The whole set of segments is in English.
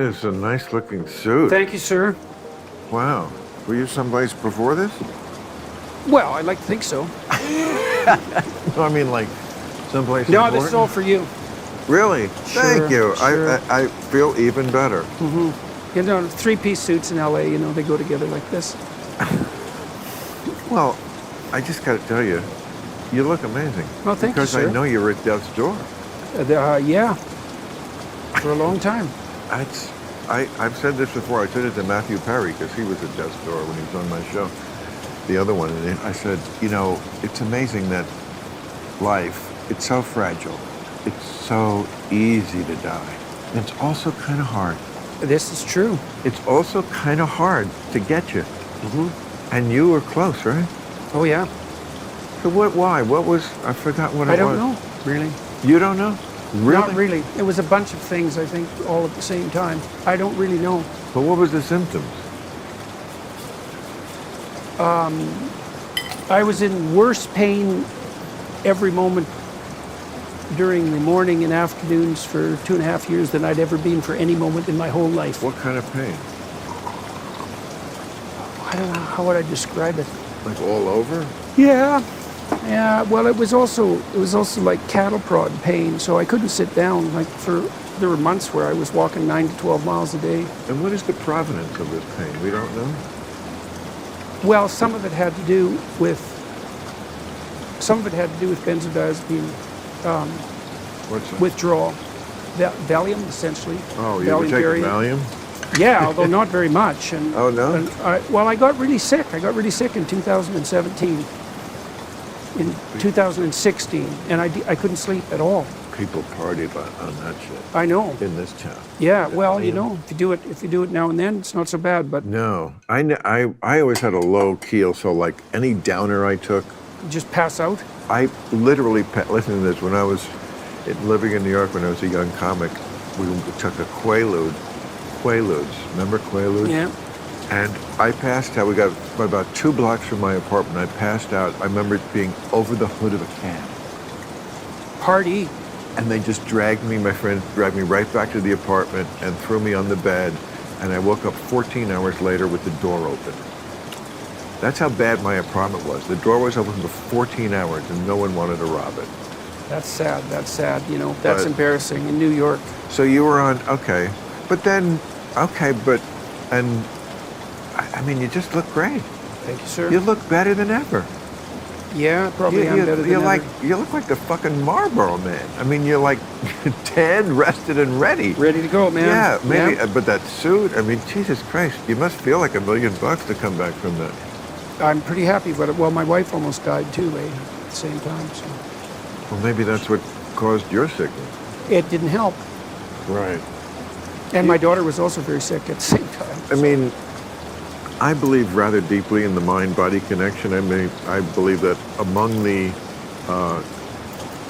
is a nice-looking suit. Thank you, sir. Wow. Were you someplace before this? Well, I'd like to think so. No, I mean, like, someplace No, important? this is all for you. Really? Thank you. Sure. I feel even better. You know, three-piece suits in LA, you know, they go together like this. Well, I just got to tell you, you look amazing. Well, thank you, because sir. I know you're at death's door. Yeah, for a long time. I've said this before. I said it to Matthew Perry because he was at death's door when he was on my show, the other one. And I said, you know, it's amazing that life, it's so fragile. It's so easy to die. And it's also kind of hard. This is true. It's also kind of hard to get you. And you were close, right? Oh, yeah. So why? What was, I forgot what it was. I don't know, really. You don't know? Really? Not really. It was a bunch of things, I think, all at the same time. I don't really know. But what was the symptoms? I was in worse pain every moment during the morning and afternoons for 2.5 years than I'd ever been for any moment in my whole life. What kind of pain? I don't know, how would I describe it? Like all over? Yeah. Yeah, well, it was also like cattle prod pain, so I couldn't sit down. There were months where I was walking 9 to 12 miles a day. And what is the provenance of this pain? We don't know. Well, some of it had to do with benzodiazepine What's that? withdrawal, Valium, essentially. Oh, you were taking Valium? Yeah, although not very much. And, Oh, no? and I got really sick. I got really sick in 2017, in 2016, and I couldn't sleep at all. People party on that shit I know. in this town. Yeah, well, you know, if you do it now and then, it's not so bad. But No, I always had a low keel, so like any downer I took, you just pass out. I literally, listen to this, when I was living in New York when I was a young comic, we took a Quaaludes, remember Quaaludes? Yeah. And I passed out, we got about 2 blocks from my apartment, I passed out, I remember it being over the hood of a cab. Party. And they just my friends dragged me right back to the apartment and threw me on the bed, and I woke up 14 hours later with the door open. That's how bad my apartment was. The door was open for 14 hours and no one wanted to rob it. That's sad, you know. That's embarrassing in New York. So you were on, okay. But then, and I mean, you just look great. Thank you, sir. You look better than ever. Yeah, probably I'm better than ever. You look like the fucking Marlboro Man. I mean, you're like tanned, rested, and ready. Ready to go, man. Yeah, maybe, Yeah. but that suit, I mean, Jesus Christ, you must feel like $1 million to come back from that. I'm pretty happy with it. Well, my wife almost died too, at the same time. So Well, maybe that's what caused your sickness. it didn't help. Right. And my daughter was also very sick at the same time. I mean, I believe rather deeply in the mind-body connection. I believe that among the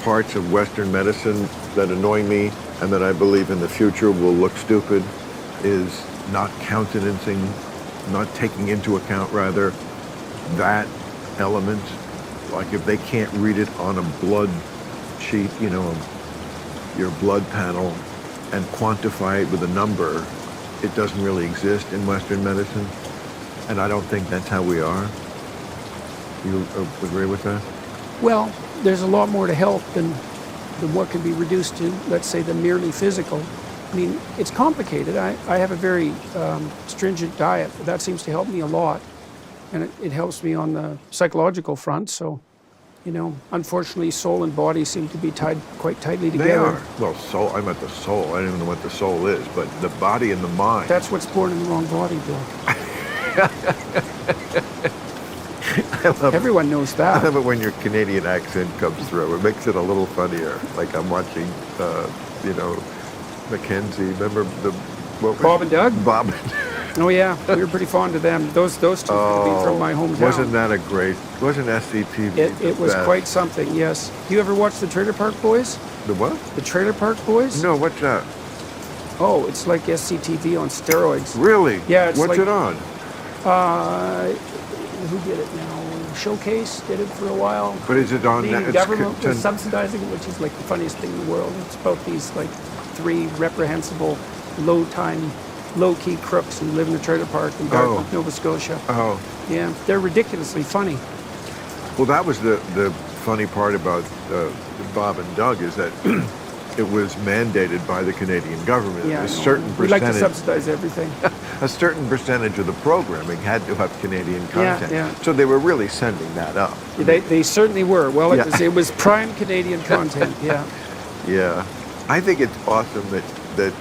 parts of Western medicine that annoy me and that I believe in the future will look stupid is not countenancing, not taking into account, rather, that element. Like if they can't read it on a blood sheet, you know, your blood panel, and quantify it with a number, it doesn't really exist in Western medicine. And I don't think that's how we are. You agree with that? Well, there's a lot more to health than what can be reduced to, let's say, the merely physical. I mean, it's complicated. I have a very stringent diet. That seems to help me a lot. And it helps me on the psychological front. So, you know, unfortunately, soul and body seem to be tied quite tightly together. They are. Well, soul, I meant the soul. I don't even know what the soul is, but the body and the mind. That's what's born in the wrong body, Bill. Everyone knows that. I love it when your Canadian accent comes through. It makes it a little funnier. Like I'm watching, you know, Mackenzie. Remember Bob and Doug? Bob and Oh yeah, we were pretty fond of them. Those two could be from my hometown. Wasn't that a great? Wasn't SCTV? It was best? quite something. Yes. Do you ever watch the Trailer Park Boys? The what? The Trailer Park Boys? No, what's that? Oh, it's like SCTV on steroids. Really? Yeah. It's what's like, it on? Who did it now? Showcase did it for a while. But is it on? The government was subsidizing it, which is like the funniest thing in the world. It's about these like 3 reprehensible, low-time low-key crooks who live in a trailer park in Dartmouth, Nova Scotia. Oh. Yeah, they're ridiculously funny. Well, that was the funny part about Bob and Doug is that it was mandated by the Canadian government. Yeah, A certain we like to percentage, subsidize everything. a certain percentage of the programming had to have Canadian content. Yeah. So they were really sending that up. They certainly were. Well, Yeah. it was prime Canadian content. Yeah. Yeah, I think it's awesome that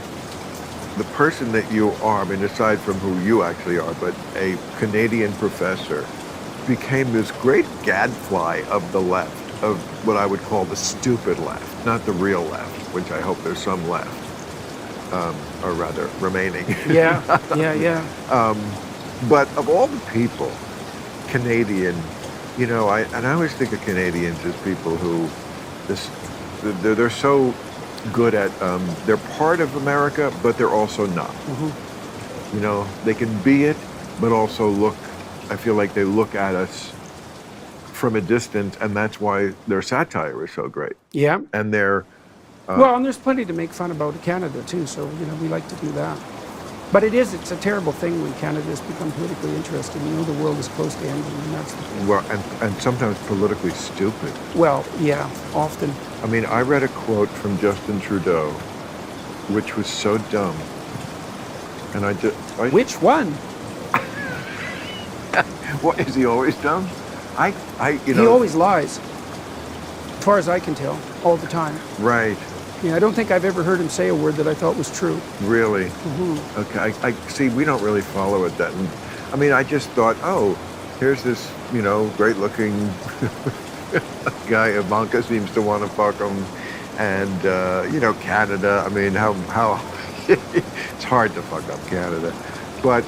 the person that you are, I mean, aside from who you actually are, but a Canadian professor became this great gadfly of the left, of what I would call the stupid left, not the real left, which I hope there's some left, or rather remaining. Yeah. But of all the people, Canadian, you know, I always think of Canadians as people who, they're so good at, they're part of America, but they're also not. You know, they can be it, but also I feel like they look at us from a distance, and that's why their satire is so great. Yeah. And they're, Well, and there's plenty to make fun about Canada too, so, you know, we like to do that. But it's a terrible thing when Canada's become politically interested. You know, the world is close to ending, and that's the thing. well, and sometimes politically stupid. Well, yeah, often. I mean, I read a quote from Justin Trudeau, which was so dumb. And Which one? What, is he always dumb? You know. He always lies, as far as I can tell, all the time. Right, Yeah, I don't think I've ever heard him say a word that I thought was true. really. Okay, I see, we don't really follow it that. I mean, I just thought, oh, here's this, you know, great-looking guy, Ivanka seems to want to fuck him. And, you know, Canada, I mean, how it's hard to fuck up Canada. But,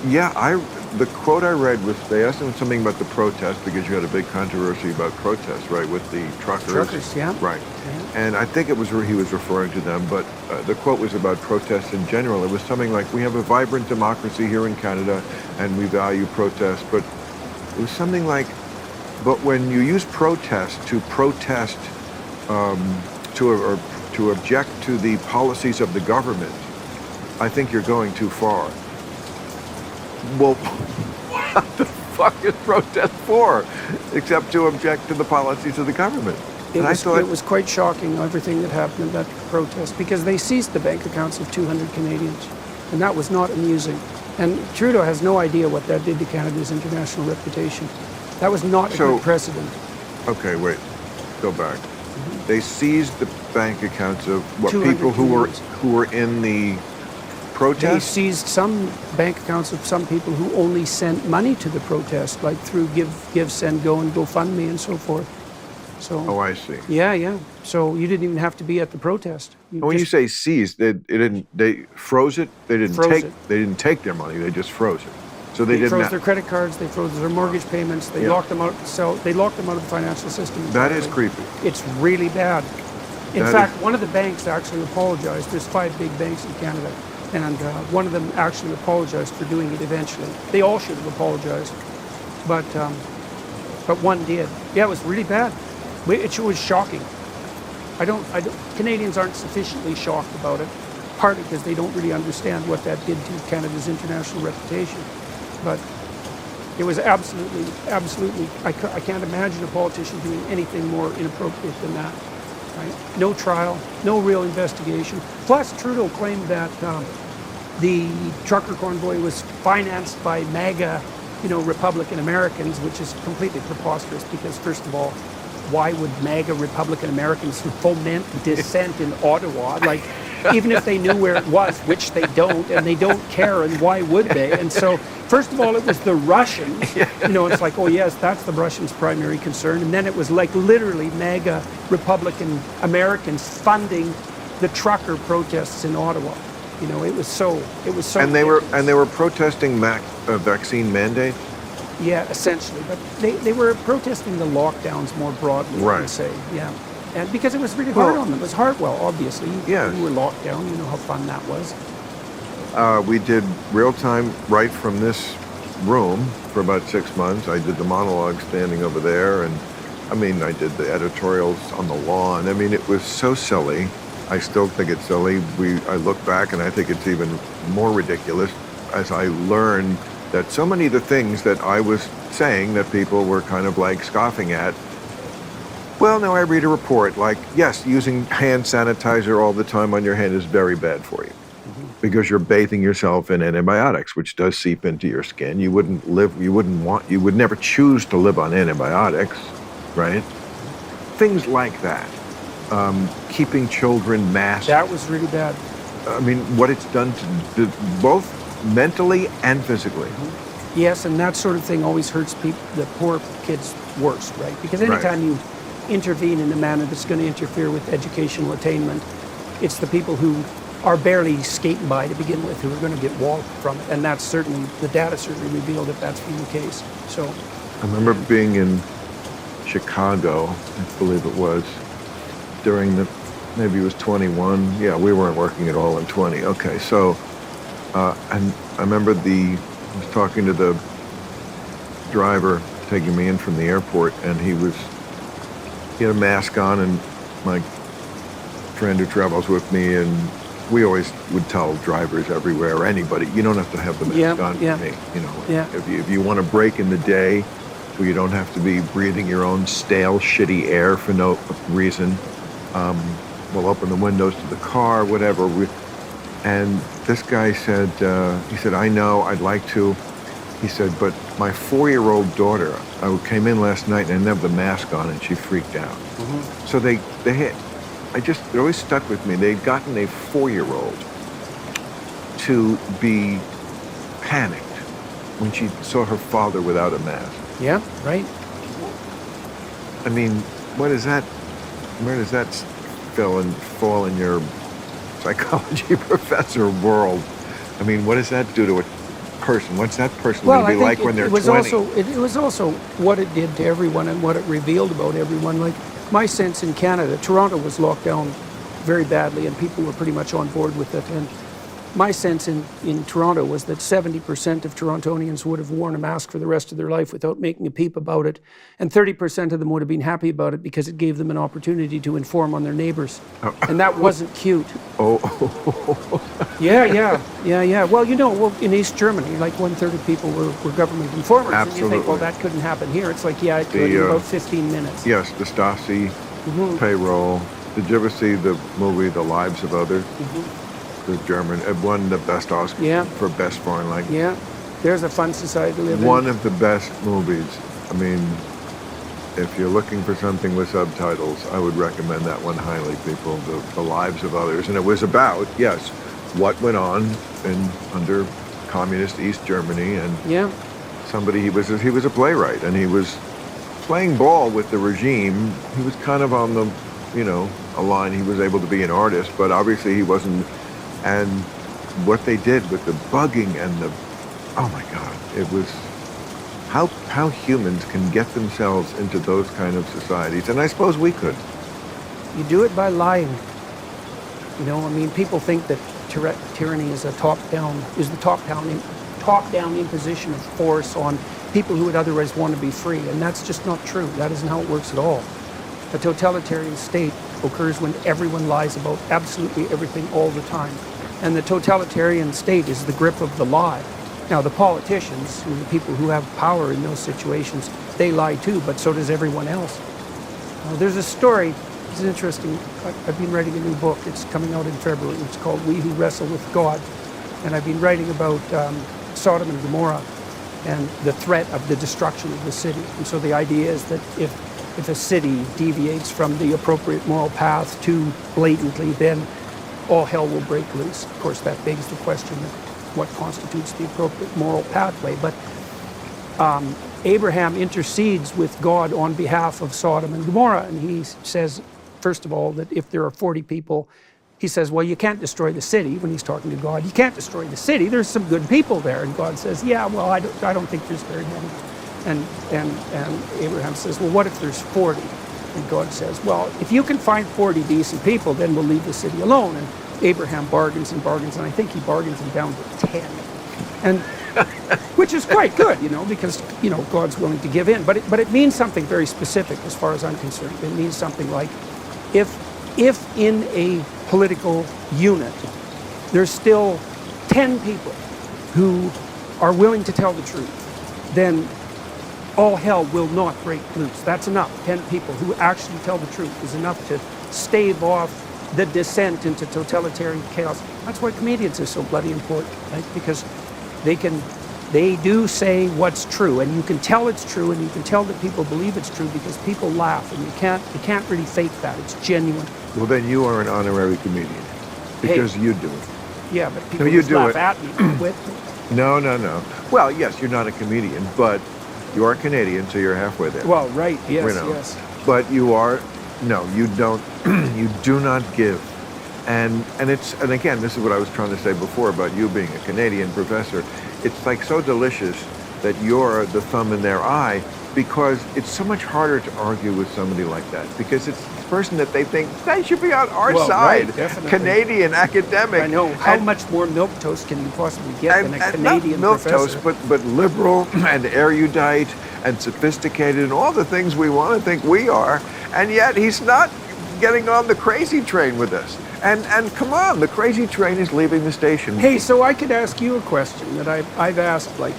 yeah, the quote I read was, they asked him something about the protest, because you had a big controversy about protests, right, with the truckers. Truckers, yeah. Right. Yeah. And I think it was where he was referring to them, but the quote was about protests in general. It was something like, we have a vibrant democracy here in Canada, and we value protests, but it was something like, but when you use protest to protest, to object to the policies of the government, I think you're going too far. Well, what the fuck is protest for, except to object to the policies of the government? It was quite shocking, everything that happened at that protest, because they seized the bank accounts of 200 Canadians, and that was not amusing. And Trudeau has no idea what that did to Canada's international reputation. That was not a good precedent. Okay, wait, go back. They seized the bank accounts of what, 200 people who were in the They protest? seized some bank accounts of some people who only sent money to the protest, like through Give, Send, Go, and GoFundMe and so forth. So. Oh, I see. Yeah. So you didn't even have to be at the protest. When you say seized, they froze it. They didn't take their money. They just froze it. So they froze their credit cards. They froze their mortgage payments. They locked them out. So they locked them out of the financial system. That is creepy. It's really bad. In fact, one of the banks actually apologized. There's 5 big banks in Canada, and one of them actually apologized for doing it eventually. They all should have apologized, but one did. Yeah, it was really bad. It was shocking. Canadians aren't sufficiently shocked about it, partly because they don't really understand what that did to Canada's international reputation. But it was absolutely, I can't imagine a politician doing anything more inappropriate than that. Right? No trial, no real investigation. Plus, Trudeau claimed that the trucker convoy was financed by MAGA, Republican Americans, which is completely preposterous because, first of all, why would MAGA Republican Americans foment dissent in Ottawa? Like, even if they knew where it was, which they don't, and they don't care, and why would they? And so, first of all, it was the Russians. It's like, oh yes, that's the Russians' primary concern. And then it was like literally MAGA Republican Americans funding the trucker protests in Ottawa. It was so. And they were protesting vaccine mandates. Yeah, essentially, but they were protesting the lockdowns more broadly, I would say. Yeah. And because it was really hard on them. It was hard, obviously. Yes. You were locked down, you know how fun that was. We did real-time right from this room for about 6 months. I did the monologue standing over there, and I did the editorials on the lawn. It was so silly. I still think it's silly. I look back and I think it's even more ridiculous as I learn that so many of the things that I was saying that people were kind of like scoffing at. Well, now I read a report like, yes, using hand sanitizer all the time on your hand is very bad for you because you're bathing yourself in antibiotics, which does seep into your skin. You would never choose to live on antibiotics, right? Things like that. Keeping children masked. That was really bad. I mean, what it's done to both mentally and physically. Yes, and that sort of thing always hurts the poor kids worse, right? Because anytime you intervene in a manner that's going to interfere with educational attainment, it's the people who are barely skating by to begin with who are going to get walloped from it. And that's certainly, the data certainly revealed that that's been the case. So I remember being in Chicago, I believe it was, during maybe it was 21. Yeah, we weren't working at all in 20. Okay, so, and I remember I was talking to the driver taking me in from the airport, and he had a mask on, and my friend who travels with me, and we always would tell drivers everywhere, or anybody, you don't have to have the mask on for me. You know, if you want to break in the day, so you don't have to be breathing your own stale, shitty air for no reason. We'll open the windows to the car, whatever. And this guy said, I know, I'd like to. He said, but my 4-year-old daughter, I came in last night and I didn't have the mask on and she freaked out. So it always stuck with me. They'd gotten a 4-year-old to be panicked when she saw her father without a mask. yeah, right. I mean, where does that fall in your psychology professor world? I mean, what does that do to a person? What's that person going to be like when they're 20? It was also what it did to everyone and what it revealed about everyone. Like, my sense in Canada, Toronto was locked down very badly and people were pretty much on board with it. And my sense in Toronto was that 70% of Torontonians would have worn a mask for the rest of their life without making a peep about it. And 30% of them would have been happy about it because it gave them an opportunity to inform on their neighbors. Oh. And that wasn't cute. Oh. Yeah. Well, in East Germany, like 1/3 of people were government informers. Absolutely. And you think, well, that couldn't happen here. It's like, yeah, it could in about 15 minutes. Yes, the Stasi payroll. Did you ever see the movie The Lives of Others? The German, it won the best Oscar for best foreign language. Yeah, there's a fun society to live in. One of the best movies. I mean, if you're looking for something with subtitles, I would recommend that one highly, people, The Lives of Others. And it was about, yes, what went on under communist East Germany. And he was a playwright, and he was playing ball with the regime. He was kind of on the, a line. He was able to be an artist, but obviously he wasn't. And what they did with the bugging and oh my God, it was how humans can get themselves into those kind of societies. And I suppose we could. You do it by lying. People think that tyranny is the top-down imposition of force on people who would otherwise want to be free. And that's just not true. That isn't how it works at all. A totalitarian state occurs when everyone lies about absolutely everything all the time. And the totalitarian state is the grip of the lie. Now, the politicians, the people who have power in those situations, they lie too, but so does everyone else. There's a story, it's interesting. I've been writing a new book. It's coming out in February. It's called We Who Wrestle with God. And I've been writing about Sodom and Gomorrah and the threat of the destruction of the city. And so the idea is that if a city deviates from the appropriate moral path too blatantly, then all hell will break loose. Of course, that begs the question of what constitutes the appropriate moral pathway. But Abraham intercedes with God on behalf of Sodom and Gomorrah, and he says, first of all, that if there are 40 people, he says, well, you can't destroy the city. When he's talking to God, you can't destroy the city. There's some good people there. And God says, yeah, well, I don't think there's very many. And Abraham says, well, what if there's 40? And God says, well, if you can find 40 decent people, then we'll leave the city alone. And Abraham bargains, and I think he bargains them down to 10. And which is quite good, because, God's willing to give in. But it means something very specific as far as I'm concerned. It means something like if in a political unit, there's still 10 people who are willing to tell the truth, then all hell will not break loose. That's enough. 10 people who actually tell the truth is enough to stave off the descent into totalitarian chaos. That's why comedians are so bloody important, right? Because they do say what's true, and you can tell it's true, and you can tell that people believe it's true because people laugh, and you can't really fake that. It's genuine. Well, then you are an honorary comedian because you do it. Yeah, but people you just do laugh it. at me, not with me. No. Well, yes, you're not a comedian, but you are Canadian, so you're halfway there. Well, right, yes, You know. yes. But you are, no, you don't, you do not give. And again, this is what I was trying to say before about you being a Canadian professor. It's like so delicious that you're the thumb in their eye, because it's so much harder to argue with somebody like that, because it's the person that they think they should be on our side. Right, definitely. Canadian academic. I know. How much more milquetoast can you possibly get than a Canadian not professor? milquetoast, but liberal and erudite and sophisticated and all the things we want to think we are, and yet he's not getting on the crazy train with us. And come on, the crazy train is leaving the station. Hey, so I could ask you a question that I've asked like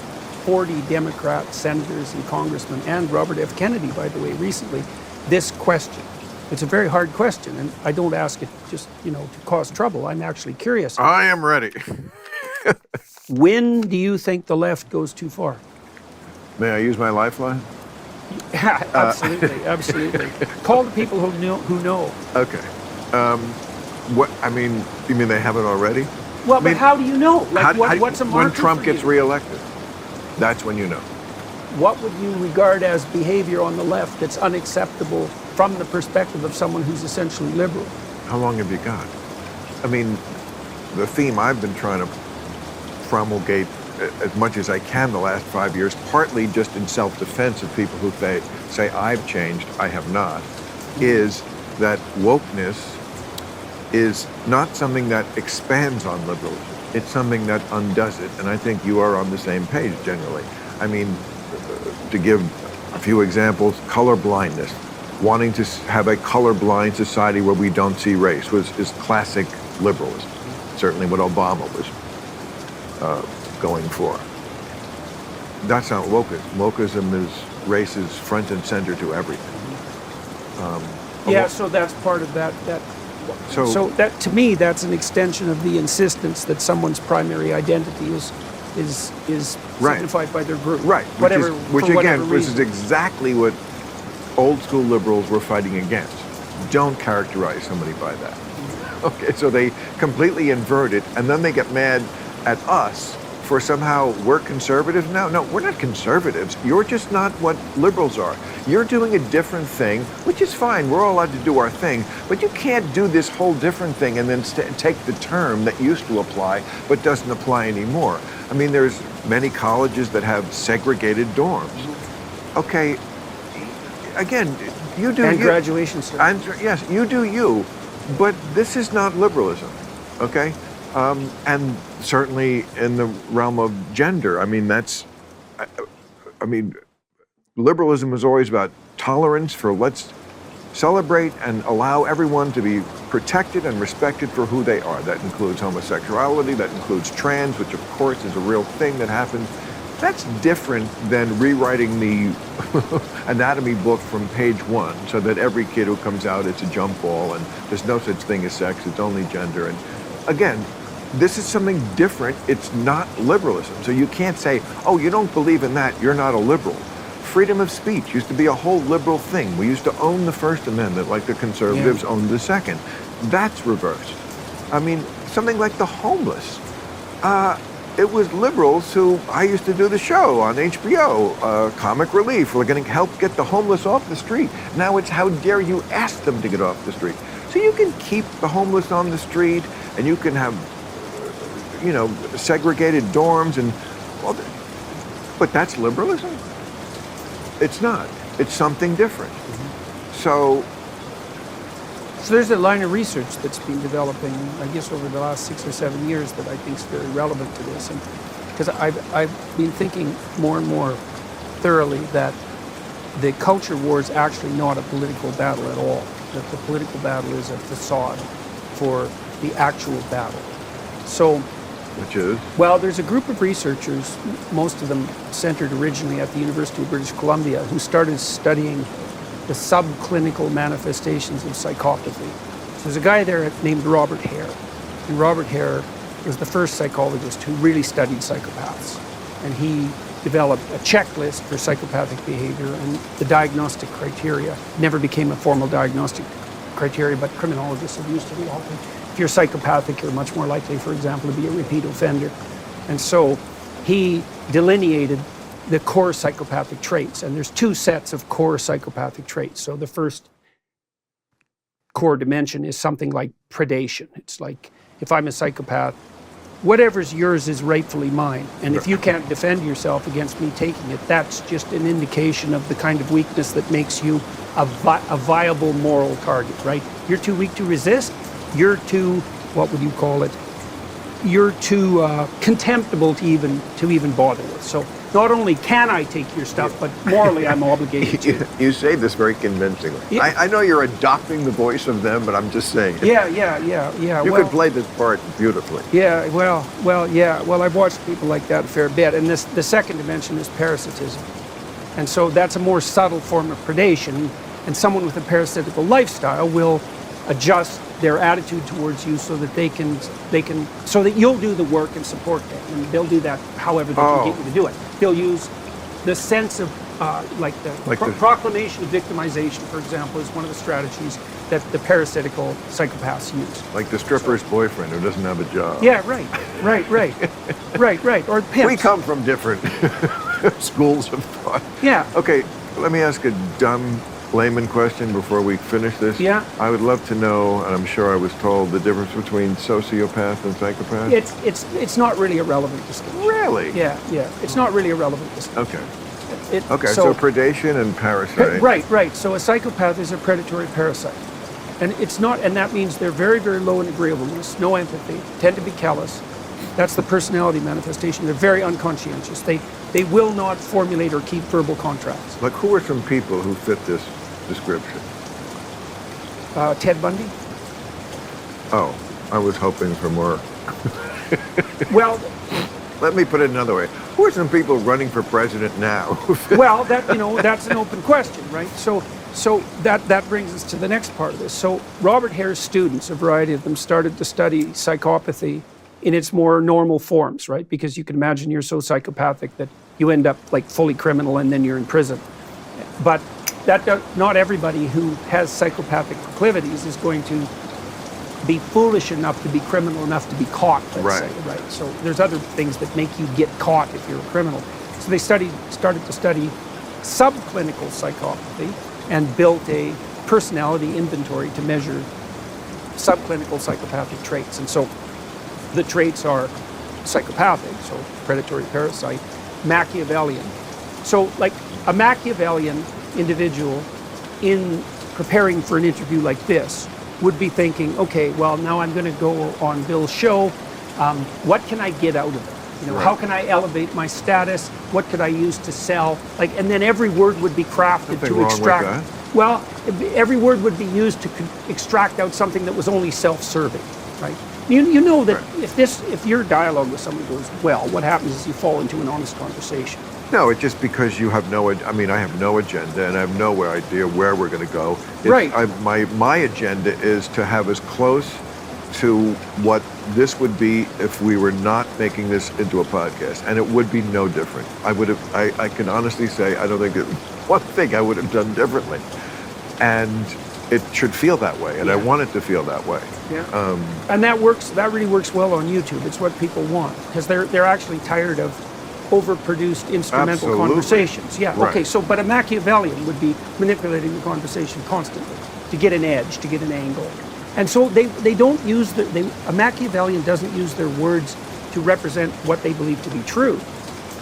40 Democrat senators and congressmen, and Robert F. Kennedy, by the way, recently, this question. It's a very hard question, and I don't ask it just, to cause trouble. I'm actually curious. I am ready. When do you think the left goes too far? May I use my lifeline? Yeah, absolutely, absolutely. Call the people who know. Okay. You mean they haven't already? Well, but how do you know? Like, what's a marker when Trump for gets you? reelected? That's when you know. What would you regard as behavior on the left that's unacceptable from the perspective of someone who's essentially liberal? How long have you got? I mean, the theme I've been trying to promulgate as much as I can the last 5 years, partly just in self-defense of people who say I've changed, I have not, is that wokeness is not something that expands on liberalism. It's something that undoes it, and I think you are on the same page generally. I mean, to give a few examples, color blindness. Wanting to have a colorblind society where we don't see race is classic liberalism. Certainly what Obama was going for. That's not wokeism. Wokeism is race is front and center to everything. So that's part of that. So that, to me, that's an extension of the insistence that someone's primary identity is Right. signified by their group. Right. Which again, reason. is exactly what old school liberals were fighting against. Don't characterize somebody by that. Okay, so they completely invert it, and then they get mad at us for somehow we're conservatives now. No, we're not conservatives. You're just not what liberals are. You're doing a different thing, which is fine. We're all allowed to do our thing, but you can't do this whole different thing and then take the term that used to apply but doesn't apply anymore. I mean, there's many colleges that have segregated dorms. Okay, again, you do And you. graduation certificates. And yes, you do you, but this is not liberalism, okay? And certainly in the realm of gender, I mean, liberalism was always about tolerance for let's celebrate and allow everyone to be protected and respected for who they are. That includes homosexuality, that includes trans, which of course is a real thing that happens. That's different than rewriting the anatomy book from page 1 so that every kid who comes out, it's a jump ball and there's no such thing as sex, it's only gender. And again, this is something different. It's not liberalism. So you can't say, oh, you don't believe in that, you're not a liberal. Freedom of speech used to be a whole liberal thing. We used to own the First Amendment like the conservatives owned the Second. That's reversed. I mean, something like the homeless. It was liberals who, I used to do the show on HBO, Comic Relief. We're going to help get the homeless off the street. Now it's how dare you ask them to get off the street. So you can keep the homeless on the street and you can have, segregated dorms and, well, but that's liberalism? It's not. It's something different. So there's a line of research that's been developing, I guess, over the last 6 or 7 years that I think is very relevant to this. And because I've been thinking more and more thoroughly that the culture war is actually not a political battle at all. That the political battle is a facade for the actual battle. So, Which is? well, there's a group of researchers, most of them centered originally at the University of British Columbia, who started studying the subclinical manifestations of psychopathy. So there's a guy there named Robert Hare. And Robert Hare was the first psychologist who really studied psychopaths. And he developed a checklist for psychopathic behavior, and the diagnostic criteria never became a formal diagnostic criteria, but criminologists have used it a lot. If you're psychopathic, you're much more likely, for example, to be a repeat offender. And so he delineated the core psychopathic traits, and there's two sets of core psychopathic traits. So the first core dimension is something like predation. It's like, if I'm a psychopath, whatever's yours is rightfully mine. And if you can't defend yourself against me taking it, that's just an indication of the kind of weakness that makes you a viable moral target, right? You're too weak to resist. You're too, what would you call it? You're too contemptible to even bother with. So not only can I take your stuff, but morally I'm obligated to. You say this very convincingly. Yeah. I know you're adopting the voice of them, but I'm just saying. Yeah. You could play this part beautifully. Yeah, well, I've watched people like that a fair bit. And the second dimension is parasitism. And so that's a more subtle form of predation. And someone with a parasitical lifestyle will adjust their attitude towards you so that so that you'll do the work and support them. And they'll do that however they can get you to do it. They'll use the sense of, proclamation of victimization, for example, is one of the strategies that the parasitical psychopaths use. Like the stripper's boyfriend who doesn't have a job. Yeah, right. Or pimps. We come from different schools of thought. Yeah. Okay, let me ask a dumb layman question before we finish this. Yeah. I would love to know, and I'm sure I was told, the difference between sociopath and psychopath. It's not really a relevant distinction. Really? Yeah. It's not really a relevant distinction. Okay. So predation and parasite. Right. So a psychopath is a predatory parasite. And it's not, and that means they're very, very low in agreeableness, no empathy, tend to be callous. That's the personality manifestation. They're very unconscientious. They will not formulate or keep verbal contracts. Like, who are some people who fit this description? Ted Bundy. Oh, I was hoping for more. Well, let me put it another way. Who are some people running for president now? Well, that's an open question, right? So that brings us to the next part of this. So Robert Hare's students, a variety of them, started to study psychopathy in its more normal forms, right? Because you can imagine you're so psychopathic that you end up like fully criminal and then you're in prison. But not everybody who has psychopathic proclivities is going to be foolish enough to be criminal enough to be caught, let's say, right? So there's other things that make you get caught if you're a criminal. So they started to study subclinical psychopathy and built a personality inventory to measure subclinical psychopathic traits. And so the traits are psychopathic, so predatory parasite, Machiavellian. So like a Machiavellian individual in preparing for an interview like this would be thinking, okay, well, now I'm going to go on Bill's show. What can I get out of it? How can I elevate my status? What could I use to sell? And then every word would be crafted to extract. Wrong with that. Well, every word would be used to extract out something that was only self-serving, right? You know that if your dialogue with someone goes well, what happens is you fall into an honest conversation. No, it's just because you have I have no agenda and I have no idea where we're going to go. My agenda is to have as close to what this would be if we were not making this into a podcast, and it would be no different. I can honestly say I don't think that one thing I would have done differently, and it should feel that way, and I want it to feel that way. Yeah. And that really works well on YouTube. It's what people want, because they're actually tired of overproduced instrumental conversations. Yeah. Right. Okay. So, but a Machiavellian would be manipulating the conversation constantly to get an edge, to get an angle, and so they don't use a Machiavellian doesn't use their words to represent what they believe to be true.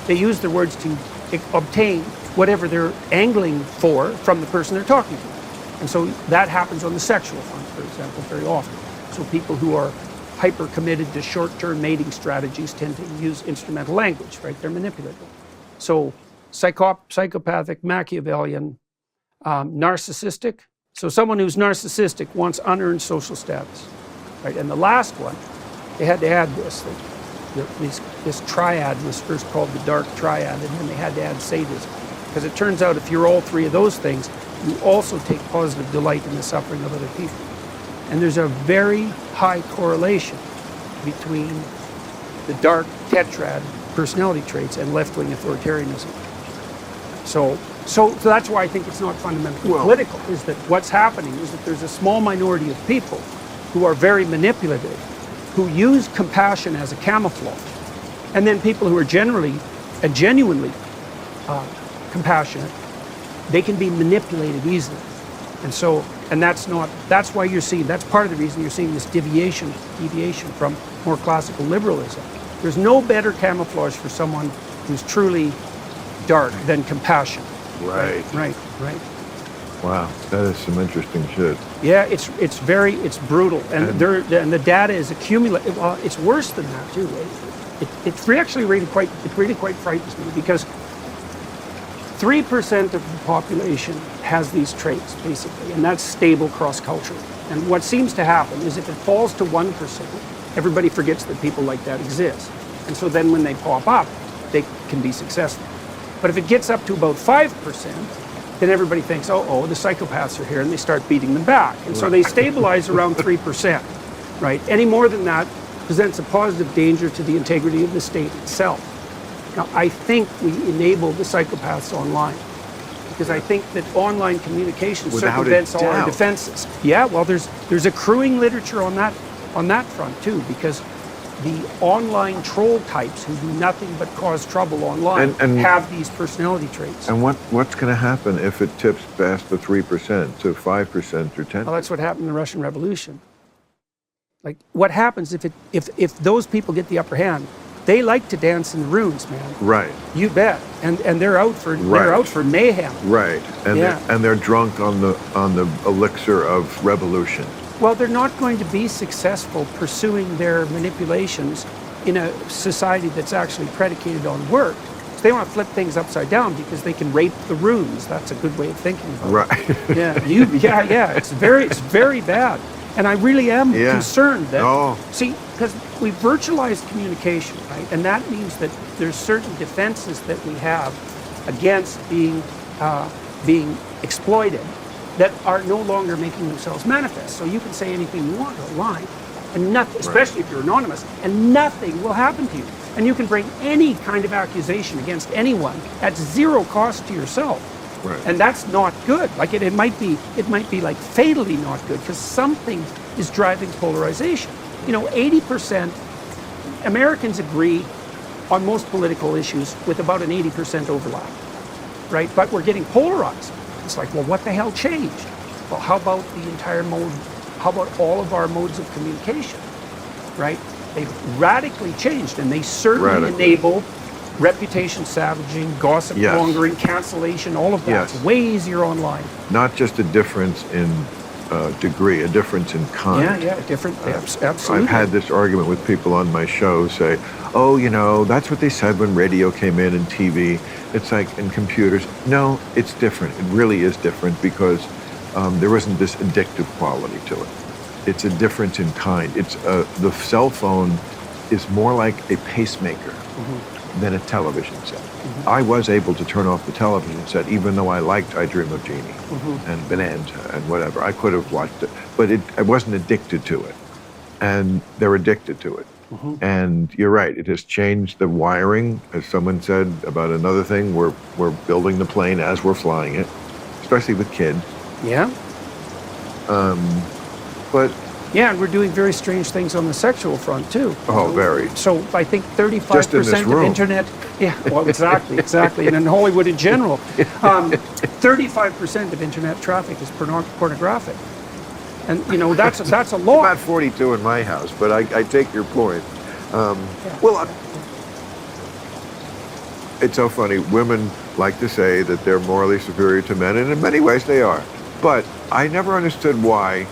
They use their words to obtain whatever they're angling for from the person they're talking to, and so that happens on the sexual front, for example, very often. So people who are hyper committed to short-term mating strategies tend to use instrumental language, right? They're manipulative. So psychopathic, Machiavellian, narcissistic. So someone who's narcissistic wants unearned social status. right? And the last one, they had to add this. This triad was first called the dark triad, and then they had to add sadism. Because it turns out if you're all three of those things, you also take positive delight in the suffering of other people. And there's a very high correlation between the dark tetrad personality traits and left-wing authoritarianism. So that's why I think it's not fundamentally political, is that what's happening is that there's a small minority of people who are very manipulative, who use compassion as a camouflage, and then people who are generally and genuinely compassionate, they can be manipulated easily. And that's why you're seeing, that's part of the reason you're seeing this deviation from more classical liberalism. There's no better camouflage for someone who's truly dark than compassion. Right. Right. Wow, that is some interesting shit. Yeah, it's brutal, and the data is accumulated. Well, it's worse than that too. It really quite frightens me, because 3% of the population has these traits basically, and that's stable cross-culturally. And what seems to happen is if it falls to 1%, everybody forgets that people like that exist, and so then when they pop up, they can be successful. But if it gets up to about 5%, then everybody thinks, oh, the psychopaths are here, and they start beating them back. And so they stabilize around 3%, right? Any more than that presents a positive danger to the integrity of the state itself. Now, I think we enable the psychopaths online, because I think that online communication circumvents all our defenses. Yeah, well, there's accruing literature on that front too, because the online troll types who do nothing but cause trouble online and have these personality traits. And what's going to happen if it tips past the 3% to 5% or 10%? Well, that's what happened in the Russian Revolution. Like, what happens if those people get the upper hand? They like to dance in the ruins, man. Right. You bet. And they're out for mayhem. Right. And they're drunk on the elixir of revolution. Well, they're not going to be successful pursuing their manipulations in a society that's actually predicated on work. So they want to flip things upside down because they can rape the runes. That's a good way of thinking about it. Right. Yeah. It's very bad. And I really am concerned that, see, because we virtualize communication, right? And that means that there's certain defenses that we have against being exploited that are no longer making themselves manifest. So you can say anything you want online, and nothing, especially if you're anonymous, and nothing will happen to you. And you can bring any kind of accusation against anyone at zero cost to yourself. Right. And that's not good. Like it might be like fatally not good, because something is driving polarization. 80% Americans agree on most political issues with about an 80% overlap, right? But we're getting polarized. It's like, well, what the hell changed? Well, how about the entire mode? How about all of our modes of communication, right? They've radically changed, and they certainly enable reputation savaging, gossip mongering, cancellation, all of that. It's way easier online. Not just a difference in degree, a difference in kind. Yeah, different. Absolutely. I've had this argument with people on my show say, oh, that's what they said when radio came in and TV. It's like in computers. No, it's different. It really is different, because there isn't this addictive quality to it. It's a difference in kind. It's the cell phone is more like a pacemaker than a television set. I was able to turn off the television set, even though I liked I Dream of Jeannie and Bonanza and whatever. I could have watched it, but I wasn't addicted to it. And they're addicted to it. And you're right, it has changed the wiring. As someone said about another thing, we're building the plane as we're flying it, especially with kids. Yeah. But yeah, and we're doing very strange things on the sexual front too. Oh, very. So I think 35% of internet. Yeah, well, exactly, and in Hollywood in general, 35% of internet traffic is pornographic, and that's a lot. About 42 in my house, but I take your point. It's so funny. Women like to say that they're morally superior to men, and in many ways they are. But I never understood why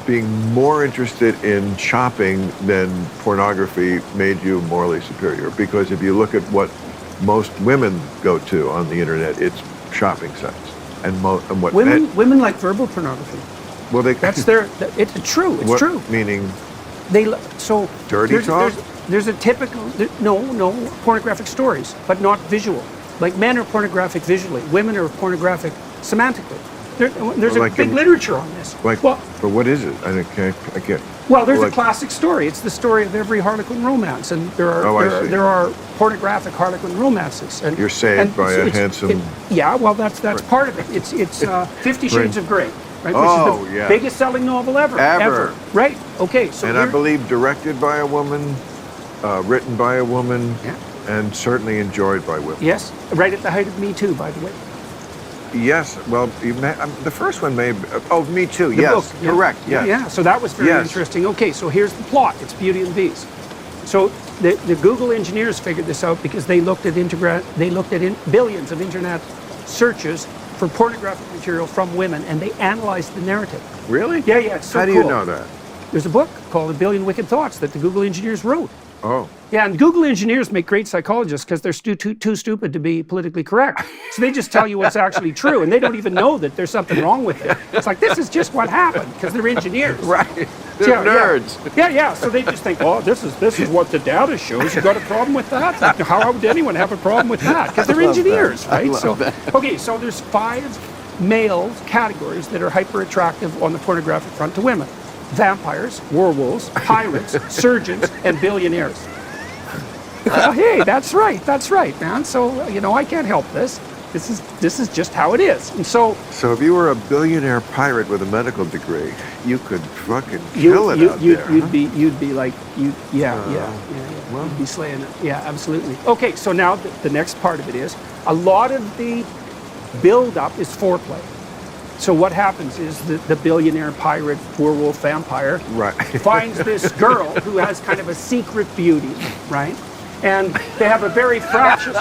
being more interested in shopping than pornography made you morally superior. Because if you look at what most women go to on the internet, it's shopping sites. And what women like verbal pornography. Well, That's their. It's true. It's what, true. meaning So dirty there's, talk? there's a typical no pornographic stories, but not visual. Like men are pornographic visually, women are pornographic semantically. There's Like a big literature on this. Like, well, but what is it? I can't. well, there's like- a classic story. It's the story of every Harlequin romance, and there are Oh, I see. there are pornographic Harlequin romances. And You're saved by a handsome. yeah, well, that's part of it. It's 50 Shades of Grey, right? Oh, which is the yeah. biggest selling novel ever. Ever. Right? Okay. So And I believe directed by a woman, written by a woman, Yeah. and certainly enjoyed by women. yes, right at the height of Me Too, by the way. Yes. Well, the first one may. Oh, Me Too. The Yes. book, yeah. Correct. Yes. Yeah. So that was very Yes. interesting. Okay. So here's the plot. It's Beauty and the Beast. So the Google engineers figured this out because they looked at billions of internet searches for pornographic material from women, and they analyzed the narrative. Really? Yeah, yeah. It's so How do cool. you know that? There's a book called A Billion Wicked Thoughts that the Google engineers wrote. Oh. Yeah, and Google engineers make great psychologists because they're too stupid to be politically correct. So they just tell you what's actually true, and they don't even know that there's something wrong with it. It's like, this is just what happened, because they're engineers. Right. They're nerds. Yeah. So they just think, oh, this is what the data shows. You got a problem with that? Like, how would anyone have a problem with that? Because they're engineers, right? Okay, so there's 5 male categories that are hyper attractive on the pornographic front to women: vampires, werewolves, pirates, surgeons, and billionaires. Well, hey, that's right, man. So I can't help this. This is just how it is. And so if you were a billionaire pirate with a medical degree, you could fucking kill it out there. You'd be like, yeah. Well. You'd be slaying it. Yeah, absolutely. Okay, so now the next part of it is a lot of the build-up is foreplay. So what happens is the billionaire pirate, werewolf, vampire Right. finds this girl who has kind of a secret beauty, right? And they have a very fractious.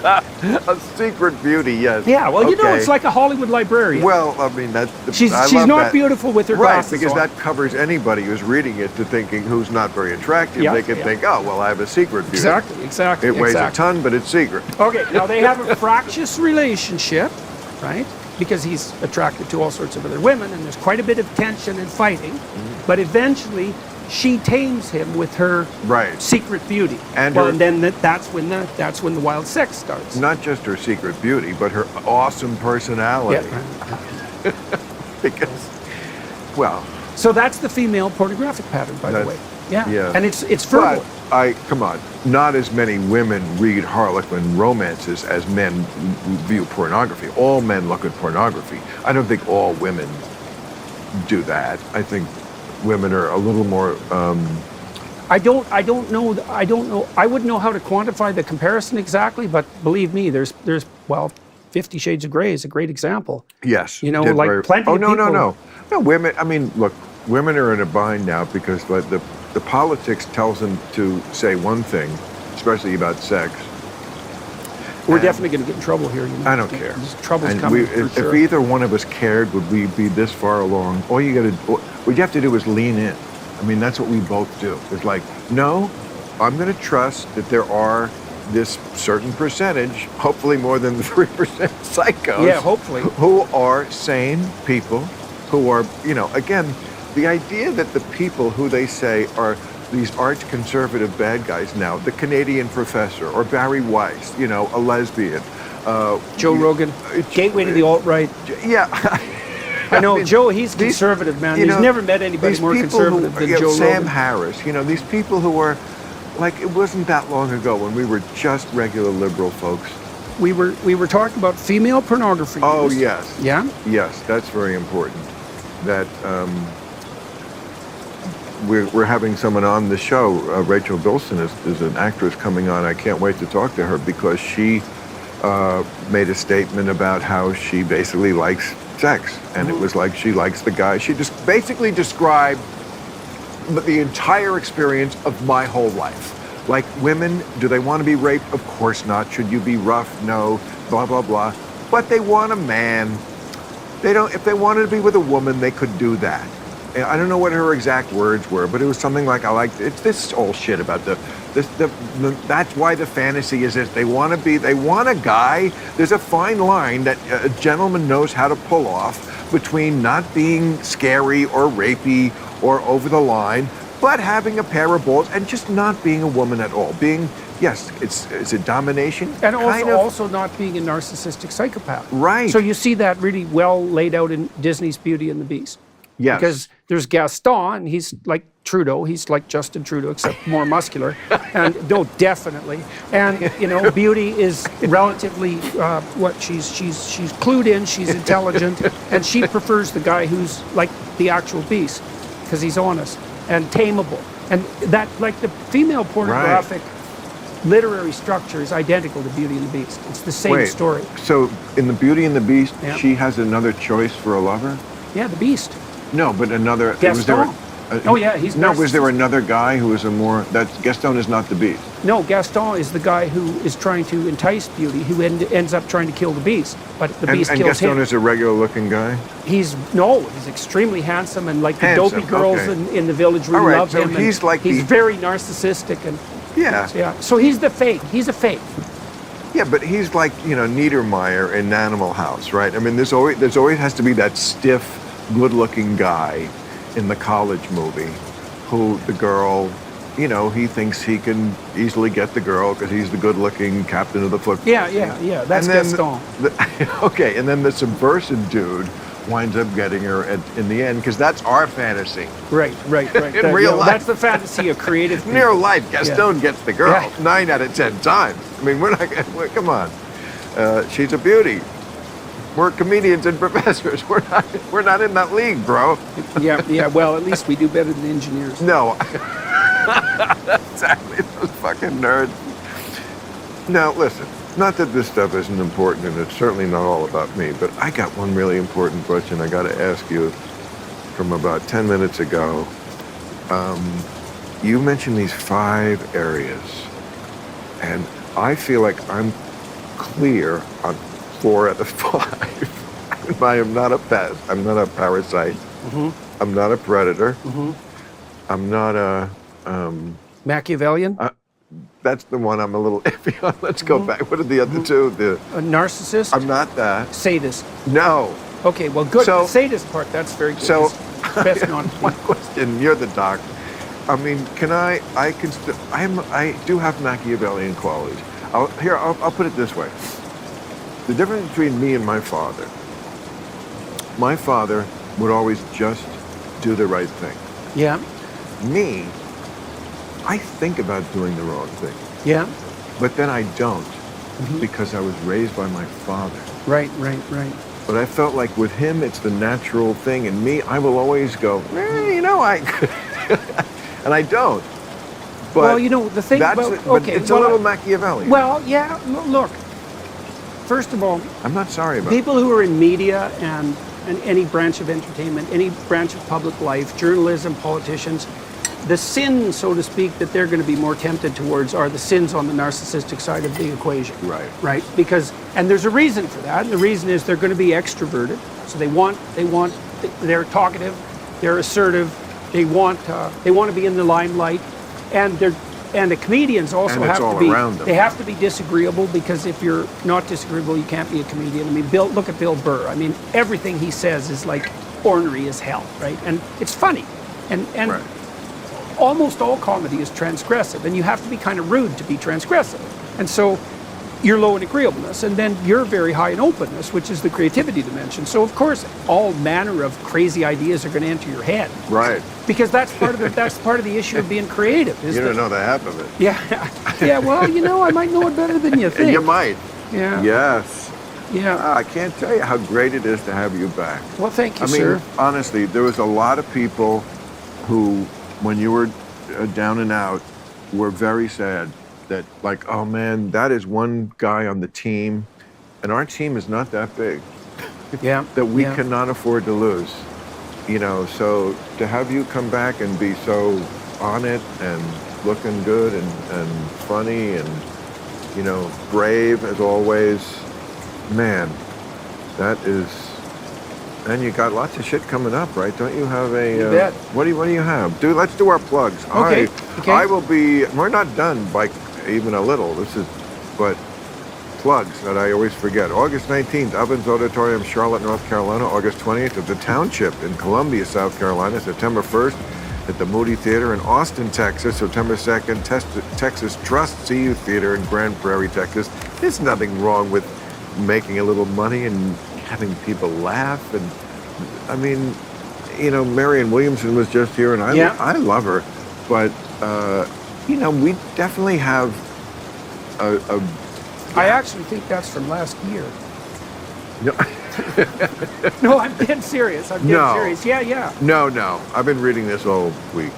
A secret beauty, yes. Yeah, well, Okay. it's like a Hollywood librarian. Well, I mean, that's. she's I she's love not that. beautiful with her Right, glasses because on. that covers anybody who's reading it to thinking who's not very attractive. Yeah, They could yeah. think, oh, well, I have a secret beauty. Exactly. It weighs a ton, but it's secret. Okay, now they have a fractious relationship, right? Because he's attracted to all sorts of other women, and there's quite a bit of tension and fighting. Mm-hmm. But eventually, she tames him with her Right. secret beauty. And well, her- and then that's when the wild sex starts. Not just her secret beauty, but her awesome personality. Yeah. Because, well, So that's the female pornographic pattern, by the That's- way. Yeah. yeah. And it's verbal. but come on, not as many women read Harlequin romances as men view pornography. All men look at pornography. I don't think all women do that. I think women are a little more. I don't know. I wouldn't know how to quantify the comparison exactly, but believe me, there's 50 Shades of Grey is a great example. Yes. You know, did like very- plenty Oh of no, no, people- no. Women. I mean, look, women are in a bind now because like, the politics tells them to say one thing, especially about sex. We're And- definitely going to get in trouble here. I don't care. Trouble's And coming. if for sure. either one of us cared, would we be this far along? All you got to, what you have to do is lean in. I mean, that's what we both do. It's like, no, I'm going to trust that there are this certain percentage, hopefully more than the 3% psychos. Yeah, hopefully. Who are sane people, who are, again, the idea that the people who they say are these arch conservative bad guys now, the Canadian professor or Barry Weiss, a lesbian. Joe Rogan, gateway to the alt-right. Yeah. I know, mean, Joe, he's these- conservative, man. you He's know, never met anybody these more people conservative who, than Joe Sam Rogan. Harris, these people who are, like, it wasn't that long ago when we were just regular liberal folks. We were talking about female pornography. Oh, use. yes. Yeah? Yes, that's very important. That we're having someone on the show. Rachel Bilson is an actress coming on. I can't wait to talk to her because she made a statement about how she basically likes sex. And it was like she likes the guy. She just basically described the entire experience of my whole life. Like, women, do they want to be raped? Of course not. Should you be rough? No. Blah, blah, blah. But they want a man. They don't. If they wanted to be with a woman, they could do that. And I don't know what her exact words were, but it was something like, it's this old shit about that's why the fantasy is this. They want a guy. There's a fine line that a gentleman knows how to pull off, between not being scary or rapey or over the line, but having a pair of balls and just not being a woman at all. Being, yes, it's a domination. And kind also not being a narcissistic psychopath. Right. So you see that really well laid out in Disney's Beauty and the Beast. Yes. Because there's Gaston, and he's like Trudeau. He's like Justin Trudeau, except more muscular. And no, definitely. And Beauty is relatively she's clued in. She's intelligent, and she prefers the guy who's like the actual Beast, because he's honest and tameable. And that, like, the female pornographic literary structure is identical to Beauty and the Beast. It's the same story. So in the Beauty and the Beast, Yeah. she has another choice for a lover? Yeah, the Beast. No, but another. Gaston. He's no. Was there narcissistic. another guy who was a more? That Gaston is not the Beast. No, Gaston is the guy who is trying to entice Beauty, who ends up trying to kill the Beast. But the Beast and kills Gaston him. is a regular-looking guy. He's extremely handsome, and like the Handsome, dopey girls okay. in the village really All right, love so him. he's and like he's the- very narcissistic and Yeah. So he's the fake. He's a fake. Yeah, but he's like Niedermeyer in Animal House, right? I mean, there's always has to be that stiff, good-looking guy in the college movie, who the girl, he thinks he can easily get the girl because he's the good-looking captain of the football team. Yeah. That's And then Gaston. Okay, and then the subversive dude winds up getting her in the end, because that's our fantasy. Right. In real life. That's the fantasy of creative In people. real life, Gaston gets the girl Yeah. 9 out of 10 times. I mean, come on. She's a beauty. We're comedians and professors. We're not in that league, bro. Yeah. Well, at least we do better than engineers. No. Exactly. Those fucking nerds. Now, listen. Not that this stuff isn't important, and it's certainly not all about me, but I got one really important question I got to ask you from about 10 minutes ago. You mentioned these 5 areas, and I feel like I'm clear on 4 out of 5. I am not a pest. I'm not a parasite. Mm-hmm. I'm not a predator. Mm-hmm. I'm not a... Machiavellian? That's the one I'm a little iffy on. Let's go back. What are the other two? A narcissist? I'm not that. Sadist. No. Okay, well, good. So- The sadist part, that's very good. So, It's best not to one be. question. You're the doc. I mean, I do have Machiavellian qualities. I'll put it this way. The difference between me and my father would always just do the right thing. Yeah, Me, I think about doing the wrong thing, yeah. but then I don't, because I was raised by my father. Right. But I felt like with him, it's the natural thing, and me, I will always go, I could. And I don't. But well, the thing that's about... it, but Okay, it's a little Machiavellian. Well, yeah, look. First of all, I'm not sorry about people who are in media and any branch of entertainment, any branch of public life, journalism, politicians, the sins, so to speak, that they're going to be more tempted towards are the sins on the narcissistic side of the equation. Right. Because, and there's a reason for that, and the reason is they're going to be extroverted. So they're talkative, they're assertive, they want to be in the limelight, and the comedians also And it's have all to be, around them. they have to be disagreeable, because if you're not disagreeable, you can't be a comedian. I mean, look at Bill Burr. I mean, everything he says is like ornery as hell, right? And it's funny. And Right. almost all comedy is transgressive, and you have to be kind of rude to be transgressive. And so you're low in agreeableness, and then you're very high in openness, which is the creativity dimension. So of course, all manner of crazy ideas are going to enter your head. Right. Because that's part of the issue of being creative. You don't know the half of it. Yeah. Well, I might know it better than you think. You might. Yeah. Yes. Yeah. I can't tell you how great it is to have you back. Well, thank you, I mean, sir. honestly, there was a lot of people who, when you were down and out, were very sad that, like, oh man, that is one guy on the team, and our team is not that big, Yeah. that we yeah. cannot afford to lose. So to have you come back and be so on it and looking good and funny and, brave as always, man, that is... And you got lots of shit coming up, right? Don't you have a... You bet. What do you have? Let's do our plugs. Okay. I will be... We're not done by even a little. But plugs that I always forget. August 19th, Ovens Auditorium, Charlotte, North Carolina. August 20th at the Township in Columbia, South Carolina. September 1st at the Moody Theater in Austin, Texas. September 2nd, Texas Trust CU Theater in Grand Prairie, Texas. There's nothing wrong with making a little money and having people laugh. And I mean, you know, Marianne Williamson was just here, and I love her. But, you know, we definitely have a I actually think that's from last year. No. No, I'm dead serious. I'm dead serious. Yeah. No. I've been reading this all week.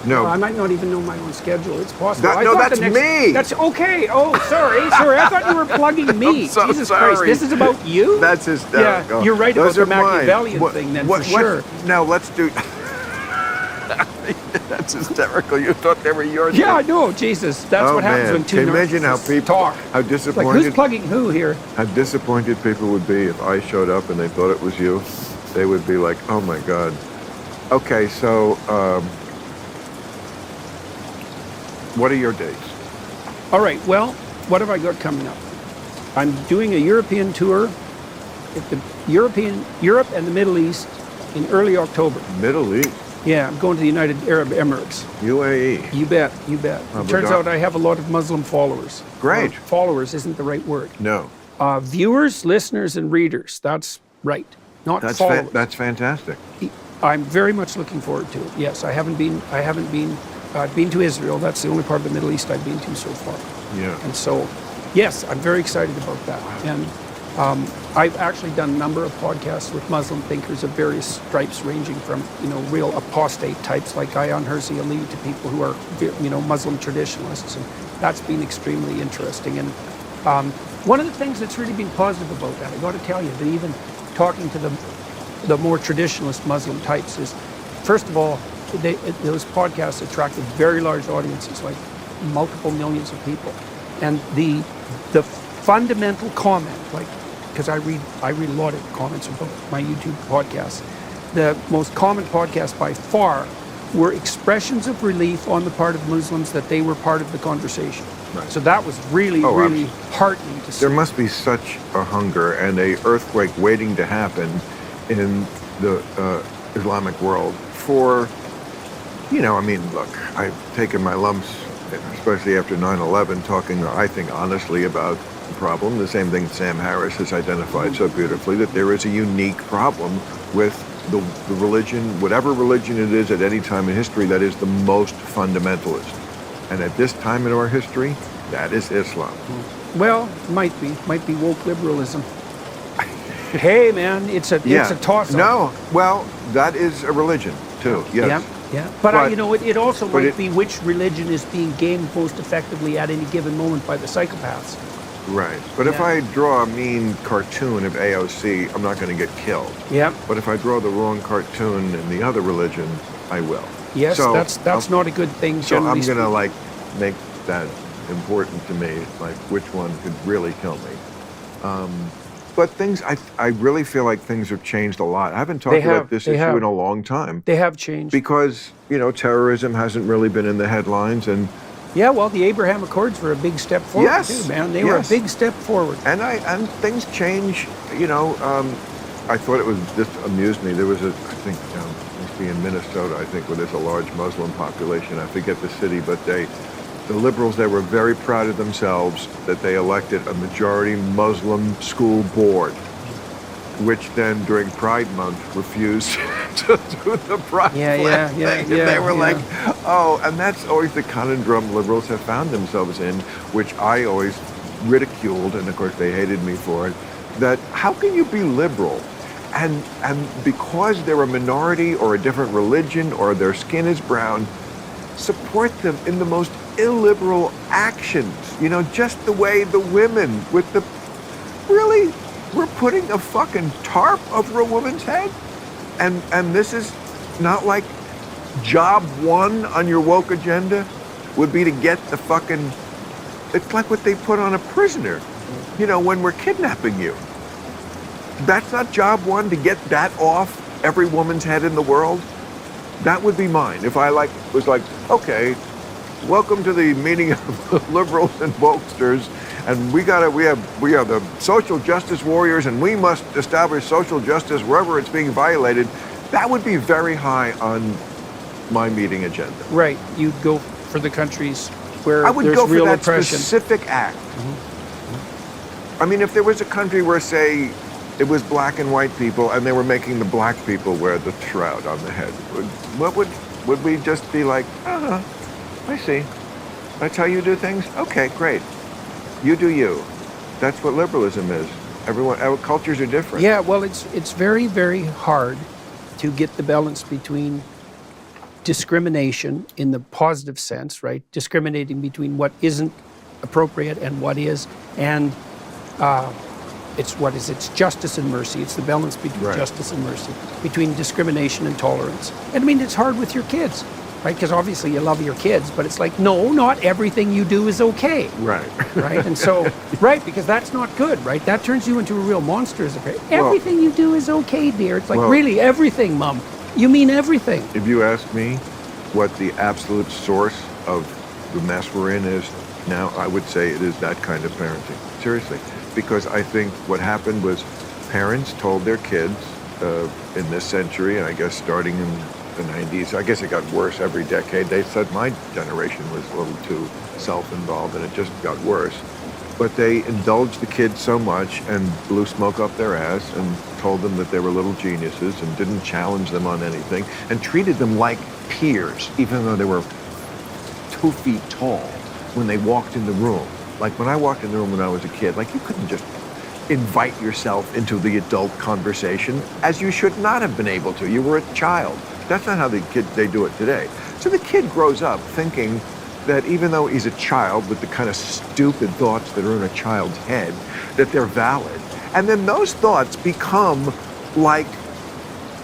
No. Well, I might not even know my own schedule. It's possible. That's me. That's okay. Oh, sorry. I thought you were plugging me. I'm so Jesus sorry. Christ. This is about you? That's hysterical. Yeah, you're right Those about the are mine. Machiavellian thing then, for sure. Now, let's do... That's hysterical. You thought they were yours. Yeah, I know. Jesus. That's what happens when two Can you imagine how people talk. How Like, disappointed... who's plugging who here? How disappointed people would be if I showed up and they thought it was you. They would be like, oh my God. Okay, so... what are your dates? All right, well, what have I got coming up? I'm doing a European tour at the Europe and the Middle East in early October. Middle East. Yeah, I'm going to the United Arab Emirates. UAE. You bet. It turns out I have a lot of Muslim followers. Great. Well, followers isn't the right word. No. Viewers, listeners, and readers. That's right. Not followers. That's fantastic. I'm very much looking forward to it. Yes, I've been to Israel. That's the only part of the Middle East I've been to so far. Yeah. And so, yes, I'm very excited about that. And I've actually done a number of podcasts with Muslim thinkers of various stripes, ranging from, you know, real apostate types like Ayaan Hirsi Ali to people who are, you know, Muslim traditionalists. And that's been extremely interesting. And one of the things that's really been positive about that, I got to tell you, that even talking to the more traditionalist Muslim types is, first of all, those podcasts attracted very large audiences, like multiple millions of people. And the fundamental comment, like, because I read a lot of comments about my YouTube podcasts, the most common podcasts by far were expressions of relief on the part of Muslims that they were part of the conversation. Right. So that was really heartening to see. There must be such a hunger and a earthquake waiting to happen in the Islamic world for, you know, I mean, look, I've taken my lumps, especially after 9/11, talking, I think, honestly about the problem. The same thing Sam Harris has identified so beautifully, that there is a unique problem with the religion, whatever religion it is at any time in history, that is the most fundamentalist. And at this time in our history, that is Islam. Well, might be woke liberalism. Hey, man, it's a toss-up. No, well, that is a religion too. Yes. Yeah. But you know, it also might be which religion is being gamed most effectively at any given moment by the psychopaths. Right. But if I draw a mean cartoon of AOC, I'm not going to get killed. Yeah. But if I draw the wrong cartoon in the other religion, I will. Yes, so that's not a good thing. So I'm going to like make that important to me, like which one could really kill me. But things, I really feel like things have changed a lot. I haven't talked about this issue in a long time. They have changed. Because, you know, terrorism hasn't really been in the headlines. And yeah, well, the Abraham Accords were a big step forward too, man. They were a big step forward. And things change, you know. I thought it was, just amused me. There was I think, must be in Minnesota, I think, where there's a large Muslim population. I forget the city, but the liberals, they were very proud of themselves that they elected a majority Muslim school board, which then during Pride Month refused to do the Pride flag thing. And they were like, oh, and that's always the conundrum liberals have found themselves in, which I always ridiculed, and of course they hated me for it, that how can you be liberal and because they're a minority or a different religion or their skin is brown, support them in the most illiberal actions, you know, just the way the women with the, really, we're putting a fucking tarp over a woman's head? And this is not like job one on your woke agenda would be to get the fucking, it's like what they put on a prisoner, you know, when we're kidnapping you. That's not job one, to get that off every woman's head in the world. That would be mine. If I was like, okay, welcome to the meeting of liberals and wokesters, and we are the social justice warriors, and we must establish social justice wherever it's being violated. That would be very high on my meeting agenda. Right. You'd go for the countries where I would there's go for real that oppression. specific act. I mean, if there was a country where, say, it was black and white people, and they were making the black people wear the shroud on the head, would we just be like, I see. That's how you do things? Okay, great. You do you. That's what liberalism is. Our cultures are different. Yeah, well, it's very, very hard to get the balance between discrimination in the positive sense, right? Discriminating between what isn't appropriate and what is, and it's justice and mercy. It's the balance between justice and mercy, between discrimination and tolerance. And I mean, it's hard with your kids, right? Because obviously you love your kids, but it's like, no, not everything you do is okay. Right. Right? And so, because that's not good, right? That turns you into a real monster as a parent. Everything you do is okay, dear. It's like, really, everything, Mom. You mean everything. If you ask me what the absolute source of the mess we're in is now, I would say it is that kind of parenting. Seriously. Because I think what happened was parents told their kids in this century, and I guess starting in the 90s, I guess it got worse every decade. They said my generation was a little too self-involved, and it just got worse. But they indulged the kids so much and blew smoke up their ass and told them that they were little geniuses and didn't challenge them on anything and treated them like peers, even though they were 2 feet tall when they walked in the room. Like when I walked in the room when I was a kid, like you couldn't just invite yourself into the adult conversation, as you should not have been able to. You were a child. That's not how they do it today. So the kid grows up thinking that even though he's a child with the kind of stupid thoughts that are in a child's head, that they're valid. And then those thoughts become like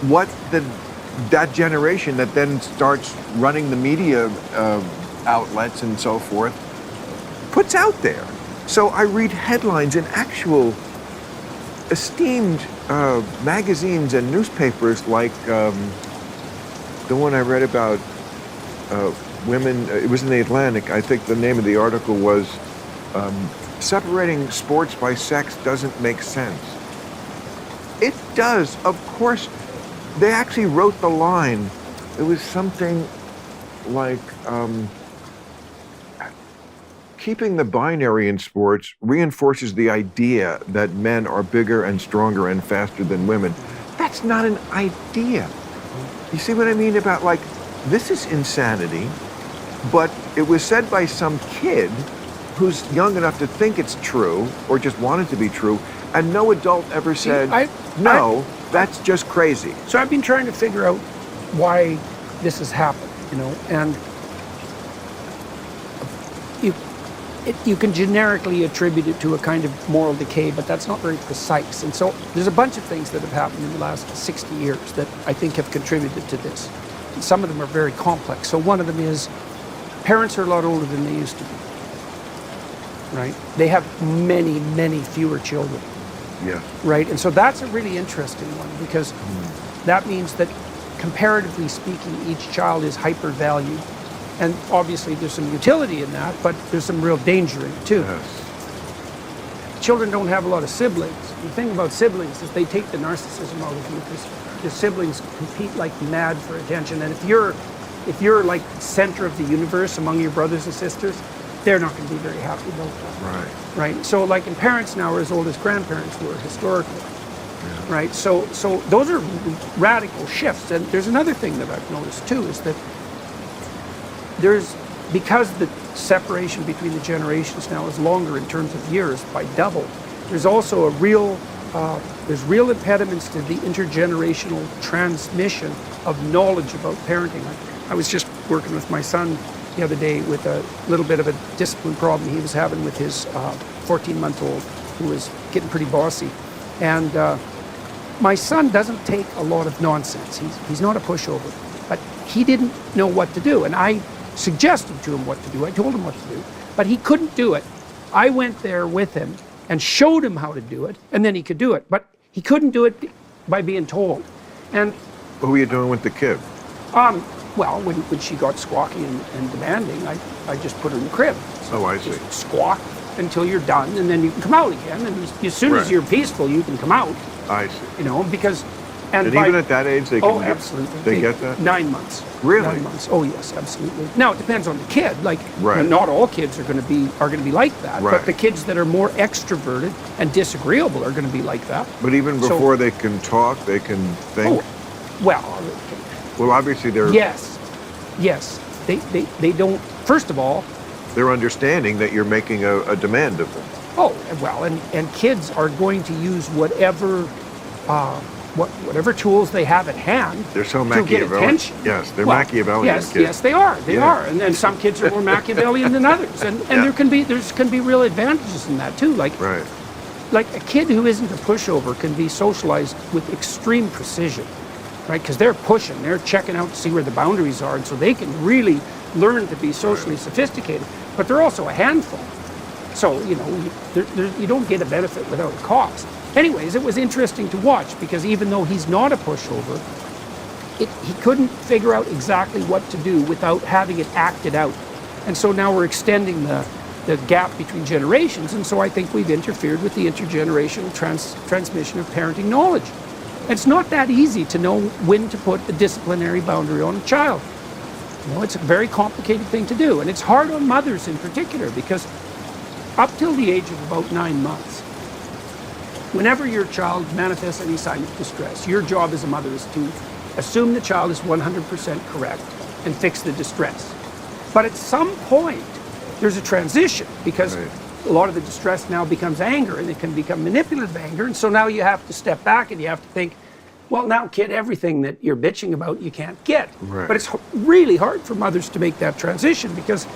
what that generation that then starts running the media outlets and so forth puts out there. So I read headlines in actual esteemed magazines and newspapers like the one I read about women, it was in the Atlantic. I think the name of the article was Separating Sports by Sex Doesn't Make Sense. It does, of course. They actually wrote the line. It was something like keeping the binary in sports reinforces the idea that men are bigger and stronger and faster than women. That's not an idea. You see what I mean about, like, this is insanity, but it was said by some kid who's young enough to think it's true or just want it to be true, and no adult ever said, that's just crazy. So I've been trying to figure out why this has happened, and you can generically attribute it to a kind of moral decay, but that's not very precise. And so there's a bunch of things that have happened in the last 60 years that I think have contributed to this. And some of them are very complex. So one of them is parents are a lot older than they used to be, right? They have many, many fewer children. Yeah. Right? And so that's a really interesting one because that means that comparatively speaking, each child is hyper-valued. And obviously there's some utility in that, but there's some real danger in it too. Yes. Children don't have a lot of siblings. The thing about siblings is they take the narcissism out of you because your siblings compete like mad for attention. And if you're like center of the universe among your brothers and sisters, they're not going to be very happy about that. Right. Right. So like, and parents now are as old as grandparents were historically. Yeah. Right. So those are radical shifts. And there's another thing that I've noticed too is that because the separation between the generations now is longer in terms of years by double, there's also there's real impediments to the intergenerational transmission of knowledge about parenting. I was just working with my son the other day with a little bit of a discipline problem he was having with his 14-month-old who was getting pretty bossy. And my son doesn't take a lot of nonsense. He's not a pushover, but he didn't know what to do. And I suggested to him what to do. I told him what to do, but he couldn't do it. I went there with him and showed him how to do it, and then he could do it. But he couldn't do it by being told. And what were you doing with the kid? Well, when she got squawky and demanding, I just put her in the crib. Oh, I see. Just squawk, until you're done, and then you can come out again. And as soon as Right. you're peaceful, you can come out. I see. You know, because And even at that age, they can oh, get, absolutely. they get that? 9 months. Really? 9 months. Oh, yes, absolutely. Now it depends on the kid. Like, Right. not all kids are going to be like that. Right. But the kids that are more extroverted and disagreeable are going to be like that. But even So- before they can talk, they can think. Oh, well, Well, obviously yes. They don't. First of all, they're understanding that you're making a demand of them. oh, well, and kids are going to use whatever tools they have at hand They're so to get Machiavellian. attention. Yes, they're Well, Machiavellian Yes, kids. yes, they are. They Yeah. are, and then some kids are more Machiavellian than others, and Yeah. there can be real advantages in that too. Right. Like a kid who isn't a pushover can be socialized with extreme precision, right? Because they're pushing, they're checking out to see where the boundaries are, and so they can really learn to be socially sophisticated. But they're also a handful, so you know you don't get a benefit without a cost. Anyways, it was interesting to watch because even though he's not a pushover, he couldn't figure out exactly what to do without having it acted out. And so now we're extending the gap between generations, and so I think we've interfered with the intergenerational transmission of parenting knowledge. It's not that easy to know when to put the disciplinary boundary on a child. You know, it's a very complicated thing to do, and it's hard on mothers in particular because up till the age of about 9 months, whenever your child manifests any sign of distress, your job as a mother is to assume the child is 100% correct and fix the distress. But at some point, there's a transition because Right. a lot of the distress now becomes anger, and it can become manipulative anger. And so now you have to step back and you have to think, well, now, kid, everything that you're bitching about, you can't get. Right. But it's really hard for mothers to make that transition because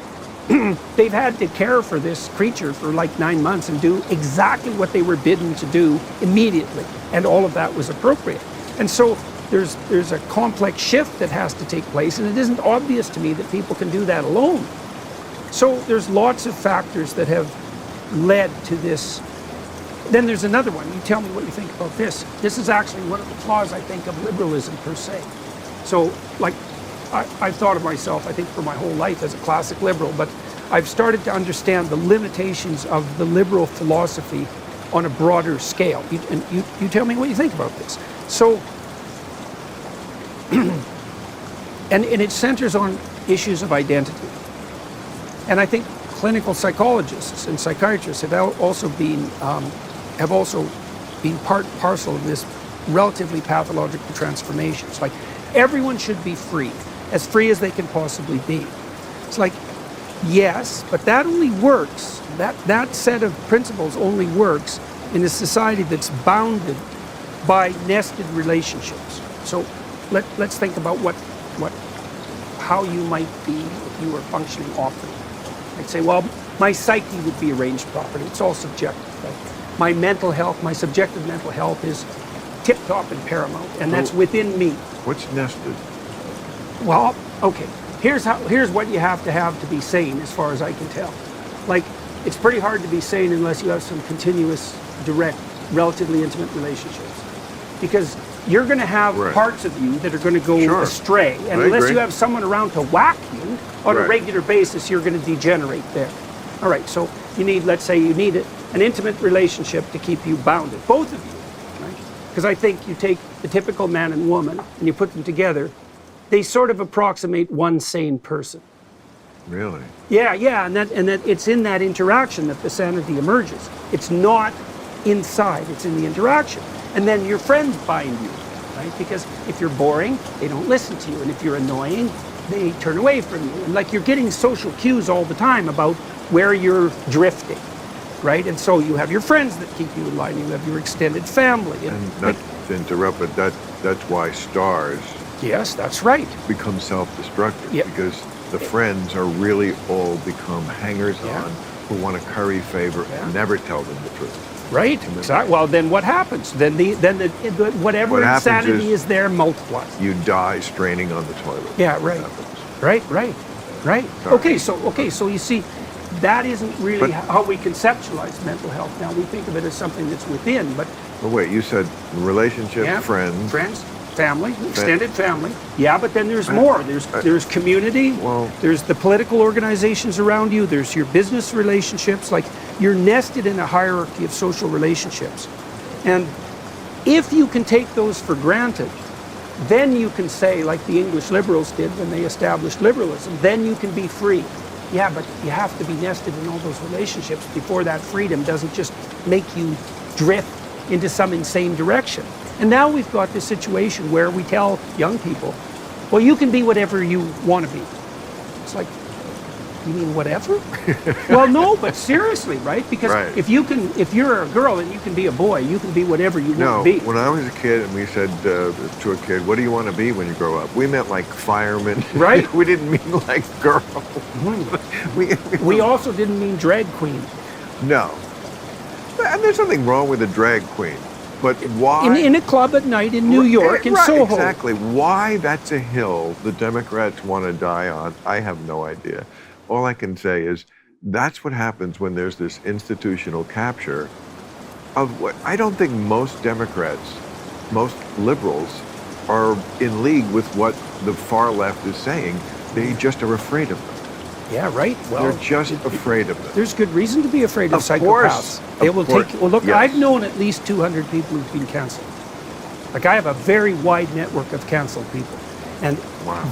they've had to care for this creature for like 9 months and do exactly what they were bidden to do immediately. And all of that was appropriate. And so there's a complex shift that has to take place, and it isn't obvious to me that people can do that alone. So there's lots of factors that have led to this. Then there's another one. You tell me what you think about this. This is actually one of the flaws, I think, of liberalism per se. So, like, I've thought of myself, I think, for my whole life as a classic liberal, but I've started to understand the limitations of the liberal philosophy on a broader scale. You tell me what you think about this. So, and it centers on issues of identity. And I think clinical psychologists and psychiatrists have also been part and parcel of this relatively pathological transformations. Like, everyone should be free as they can possibly be. It's like, yes, but that only works, that set of principles only works in a society that's bounded by nested relationships. So let's think about how you might be if you were functioning optimally. I'd say, well, my psyche would be arranged properly. It's all subjective. Right? My mental health, my subjective mental health is tip-top and paramount, and that's within me. What's nested? Well, okay, here's what you have to be sane, as far as I can tell. Like, it's pretty hard to be sane unless you have some continuous, direct, relatively intimate relationships. Because you're going to have Right. parts of you that are going to go Sure. astray. And I unless agree. you have someone around to whack you on a Right. regular basis, you're going to degenerate there. All right, so let's say you need an intimate relationship to keep you bounded, both of you, right? Because I think you take the typical man and woman and you put them together, they sort of approximate one sane person. Really? Yeah, and that it's in that interaction that the sanity emerges. It's not inside, it's in the interaction. And then your friends bind you, right? Because if you're boring, they don't listen to you. And if you're annoying, they turn away from you. And like, you're getting social cues all the time about where you're drifting, right? And so you have your friends that keep you in line, you have your extended family. And not to interrupt, but that's why stars Yes, that's right. become self-destructive, Yeah. because the friends are really all become hangers-on Yeah. who want to curry favor Yeah. and never tell them the truth. Right. Exactly. Well, then what happens? Then whatever What happens insanity is is there multiplies. You die straining on the toilet. Yeah, right. That happens. Right. Sorry. Okay, so you see, that isn't really But- how we conceptualize mental health. Now we think of it as something that's within, but But wait, you said relationship, yeah, friends, Family, extended family. Yeah, but then there's more. There's community. Well, there's the political organizations around you. There's your business relationships. Like, you're nested in a hierarchy of social relationships. And if you can take those for granted, then you can say, like the English liberals did when they established liberalism, then you can be free. Yeah, but you have to be nested in all those relationships before that freedom doesn't just make you drift into some insane direction. And now we've got this situation where we tell young people, well, you can be whatever you want to be. It's like, you mean whatever? Well, no, but seriously, right? Because if you're a girl and you can be a boy, you can be whatever you want to be. When I was a kid and we said to a kid, what do you want to be when you grow up? We meant like fireman. Right. We didn't mean like girl. We also didn't mean drag queen. No. And there's nothing wrong with a drag queen. But why? In a club at night in New York, in Soho. Exactly. Why that's a hill the Democrats want to die on, I have no idea. All I can say is that's what happens when there's this institutional capture of what I don't think most Democrats, most liberals are in league with what the far left is saying. They just are afraid of them. Yeah, right. Well, they're just afraid of them. There's good reason to be afraid of psychopaths. They will take. Well, look, yes. I've known at least 200 people who've been canceled. Like, I have a very wide network of canceled people, and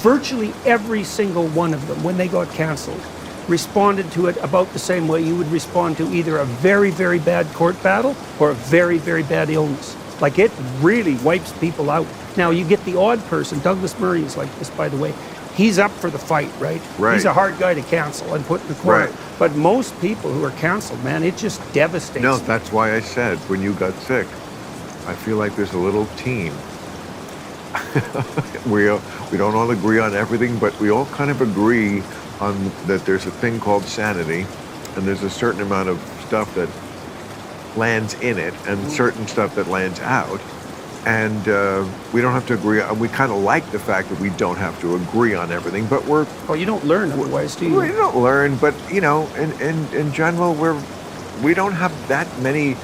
virtually every single one of them, when they got canceled, responded to it about the same way you would respond to either a very, very bad court battle or a very, very bad illness. Like, it really wipes people out. Now, you get the odd person. Douglas Murray is like this, by the way. He's up for the fight, right? He's a hard guy to cancel and put in the corner. Right. But most people who are canceled, man, it just devastates No, them. that's why I said when you got sick, I feel like there's a little team. We don't all agree on everything, but we all kind of agree on that there's a thing called sanity, and there's a certain amount of stuff that lands in it and certain stuff that lands out. And we don't have to agree. We kind of like the fact that we don't have to agree on everything, but we're... Well, you don't learn otherwise, do you? We don't learn, but, you know, in general, we don't have that many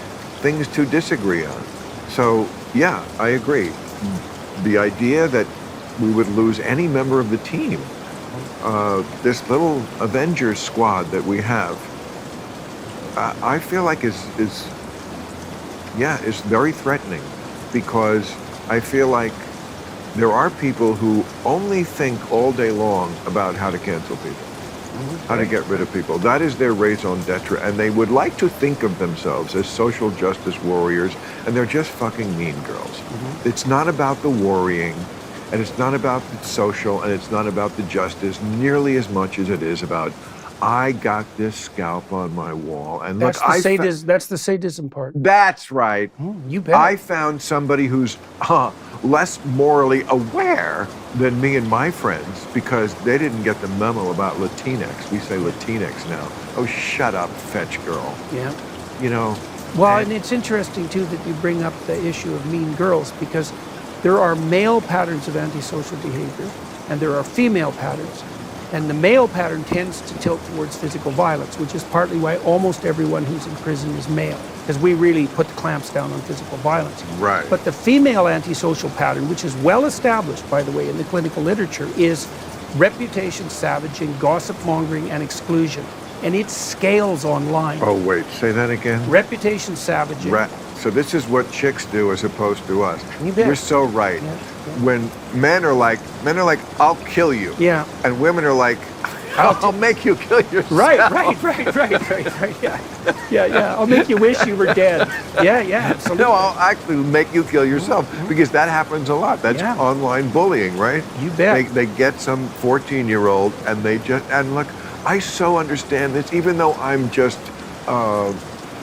things to disagree on. So, yeah, I agree. The idea that we would lose any member of the team, this little Avengers squad that we have, I feel like is very threatening. Because I feel like there are people who only think all day long about how to cancel people, how to get rid of people. That is their raison d'etre, and they would like to think of themselves as social justice warriors, and they're just fucking mean girls. It's not about the worrying, and it's not about the social, and it's not about the justice nearly as much as it is about, I got this scalp on my wall, and that's look, that's the sadism part. That's right. You bet. I found somebody who's less morally aware than me and my friends because they didn't get the memo about Latinx. We say Latinx now. Oh, shut up, fetch girl. Yeah. You know. Well, and it's interesting too that you bring up the issue of mean girls, because there are male patterns of antisocial behavior and there are female patterns. And the male pattern tends to tilt towards physical violence, which is partly why almost everyone who's in prison is male, because we really put the clamps down on physical violence. Right. But the female antisocial pattern, which is well established, by the way, in the clinical literature, is reputation savaging, gossip mongering, and exclusion. And it scales online. Oh, wait, say that again? Reputation savaging. So this is what chicks do as opposed to us. You bet. You're so right. Yeah. When men are like, I'll kill you. Yeah. And women are like, I'll make you kill yourself. Right. Yeah. I'll make you wish you were dead. Yeah, absolutely. No, I'll actually make you kill yourself because that happens a lot. That's online bullying, right? You bet. They get some 14-year-old and and look, I so understand this, even though I'm just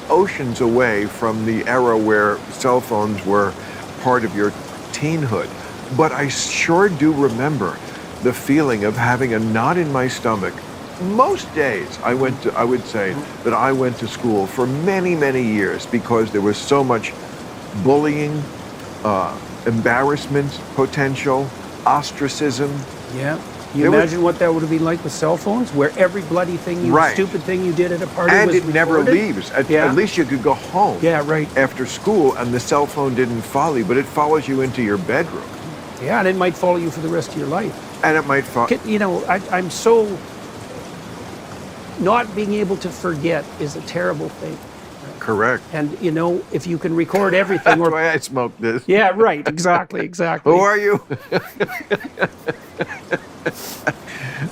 oceans away from the era where cell phones were part of your teenhood. But I sure do remember the feeling of having a knot in my stomach. Most days I would say that I went to school for many, many years because there was so much bullying, embarrassment, potential, ostracism. Yeah. You imagine what that would have been like with cell phones, where every bloody thing stupid thing you did at a party and was it never recorded? leaves. At least you could go home right. after school and the cell phone didn't follow you, but it follows you into your bedroom. Yeah, and it might follow you for the rest of your life. And it might fall. You know, I'm so, not being able to forget is a terrible thing. Correct. And, you know, if you can record everything. That's why I smoke this. Yeah, right, exactly. Who are you?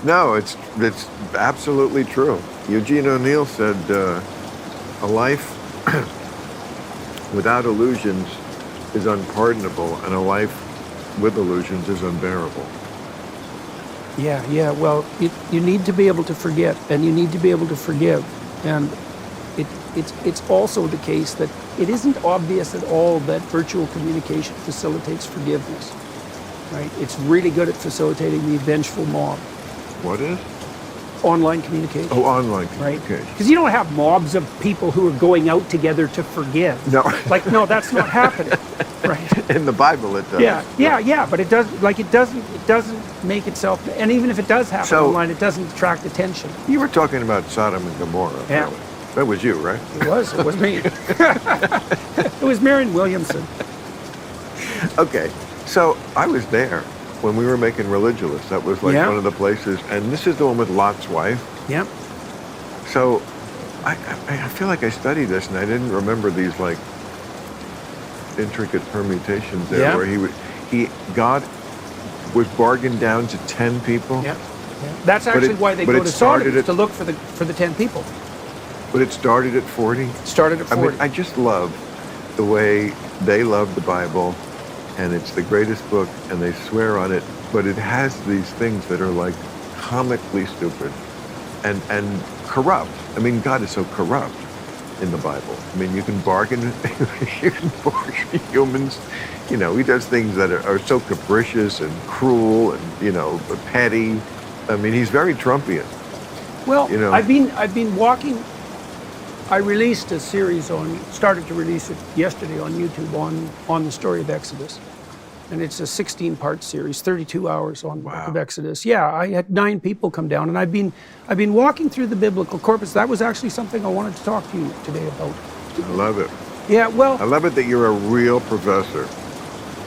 No, it's absolutely true. Eugene O'Neill said, a life without illusions is unpardonable, and a life with illusions is unbearable. Yeah, well, you need to be able to forget, and you need to be able to forgive. And it's also the case that it isn't obvious at all that virtual communication facilitates forgiveness, right? It's really good at facilitating the vengeful mob. What is? Online communication. Oh, online Right? communication. Because you don't have mobs of people who are going out together to forgive. No. Like, no, that's not happening, right? In the Bible, it does. Yeah, but it doesn't make itself, and even if it does happen online, it doesn't attract attention. You were talking about Sodom and Gomorrah. Yeah. Really. That was you, right? It was me. It was Marion Williamson. Okay, so I was there when we were making Religulous. That was like Yeah. one of the places, and this is the one with Lot's wife. Yeah. So I feel like I studied this, and I didn't remember these like intricate permutations there, Yeah. where God was bargained down to 10 people. Yeah. That's actually why they but go it to Sodom, started is at- to look for the 10 people. But it started at 40. Started at I 40. mean, I just love the way they love the Bible, and it's the greatest book, and they swear on it, but it has these things that are like comically stupid and corrupt. I mean, God is so corrupt in the Bible. I mean, you can bargain humans. You know, he does things that are so capricious and cruel and, you know, petty. I mean, he's very Trumpian. Well, you know. I've been walking. I released a series started to release it yesterday on YouTube on the story of Exodus. And it's a 16-part series, 32 hours on the book of Exodus. Yeah, I had 9 people come down, and I've been walking through the biblical corpus. That was actually something I wanted to talk to you today about. I love it. Yeah, well, I love it that you're a real professor.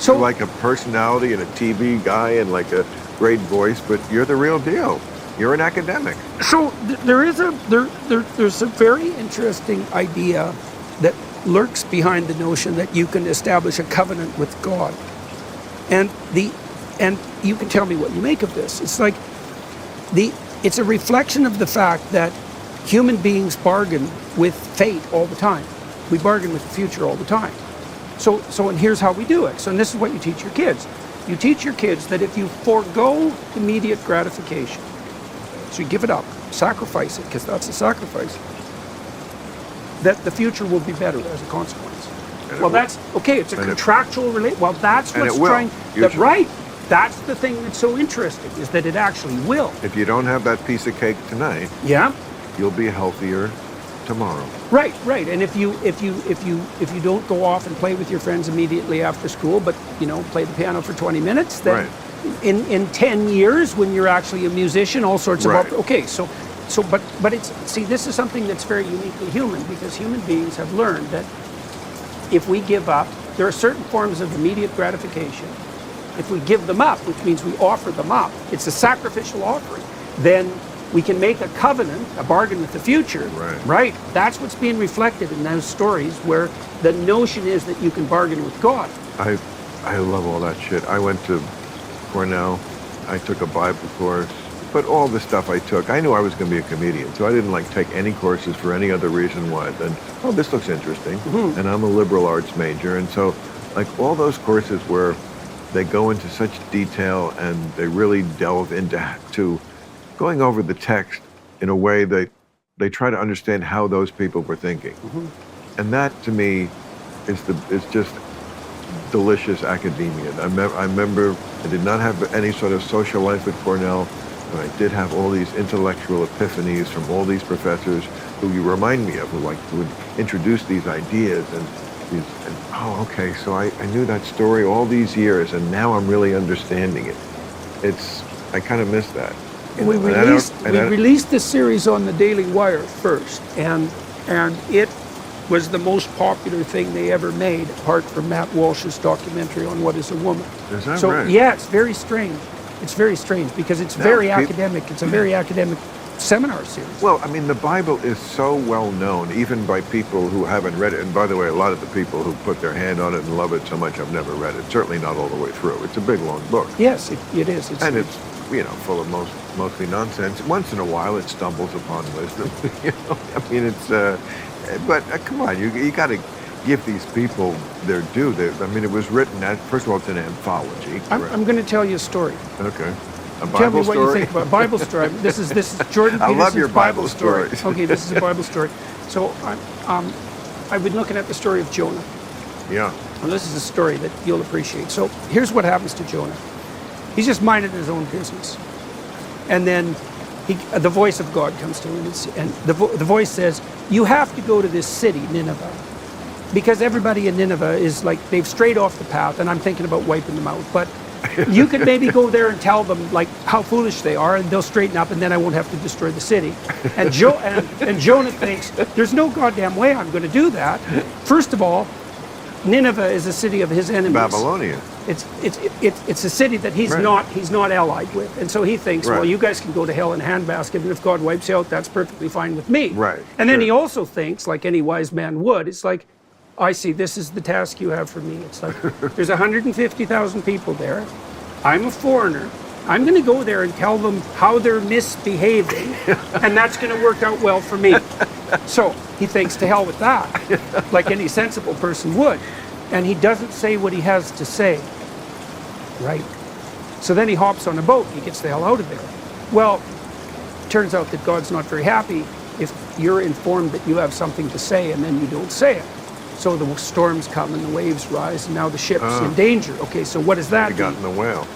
so You're like a personality and a TV guy and like a great voice, but you're the real deal. You're an academic. So there's a very interesting idea that lurks behind the notion that you can establish a covenant with God, and you can tell me what you make of this. It's like it's a reflection of the fact that human beings bargain with fate all the time. We bargain with the future all the time. So and here's how we do it. So and this is what you teach your kids. You teach your kids that if you forego immediate gratification, so you give it up, sacrifice it, because that's a sacrifice, that the future will be better as a consequence. Well, that's okay. It's a contractual relate. Well, that's what's trying. Right. That's the thing that's so interesting, is that it actually will. If you don't have that piece of cake tonight, Yeah. you'll be healthier tomorrow. Right. And if you don't go off and play with your friends immediately after school, but play the piano for 20 minutes, then in 10 years when you're actually a musician, all sorts of okay. So but it's this is something that's very uniquely human, because human beings have learned that if we give up, there are certain forms of immediate gratification. If we give them up, which means we offer them up, it's a sacrificial offering, then we can make a covenant, a bargain with the future. Right. That's what's being reflected in those stories, where the notion is that you can bargain with God. I love all that shit. I went to Cornell. I took a Bible course. But all the stuff I took, I knew I was going to be a comedian, so I didn't take any courses for any other reason why than, this looks interesting, and I'm a liberal arts major, and so all those courses where they go into such detail and they really delve into going over the text in a way that they try to understand how those people were thinking, and that to me is just delicious academia. I remember I did not have any sort of social life at Cornell. But I did have all these intellectual epiphanies from all these professors who you remind me of, who would introduce these ideas okay, so I knew that story all these years, and now I'm really understanding it. I kind of miss that. We released this series on the Daily Wire first, and it was the most popular thing they ever made, apart from Matt Walsh's documentary on What is a Woman. Is that So, right? yeah, it's very strange. It's very strange because it's very academic. It's a very academic seminar series. Well, I mean, the Bible is so well known, even by people who haven't read it. And by the way, a lot of the people who put their hand on it and love it so much have never read it. Certainly not all the way through. It's a big, long book. Yes, it is. And it's, full of mostly nonsense. Once in a while, it stumbles upon wisdom. I mean, it's, but come on, you got to give these people their due. I mean, it was written at, first of all, it's an anthology. I'm going to tell you a story. Okay. A Tell me Bible what you story? think about Bible story. This is Jordan Peterson's I love your Bible story. stories. Okay, this is a Bible story. So I've been looking at the story of Jonah. Yeah. And this is a story that you'll appreciate. So here's what happens to Jonah. He's just minding his own business. And then the voice of God comes to him, and the voice says, you have to go to this city, Nineveh, because everybody in Nineveh is like, they've strayed off the path, and I'm thinking about wiping them out. But you could maybe go there and tell them like how foolish they are, and they'll straighten up, and then I won't have to destroy the city. And Jonah thinks, there's no goddamn way I'm going to do that. First of all, Nineveh is a city of his enemies. Babylonia. It's a city that he's not allied with, and so he thinks, well, you guys can go to hell in a handbasket, and if God wipes you out, that's perfectly fine with me. Right. And then he also thinks, like any wise man would, it's like, I see, this is the task you have for me. It's like, there's 150,000 people there. I'm a foreigner. I'm going to go there and tell them how they're misbehaving, and that's going to work out well for me. So he thinks, to hell with that, like any sensible person would. And he doesn't say what he has to say, right? So then he hops on a boat, and he gets the hell out of there. Well, turns out that God's not very happy if you're informed that you have something to say and then you don't say it. So the storms come and the waves rise, and now the ship's in danger. Okay, so what does that mean? They got in the whale.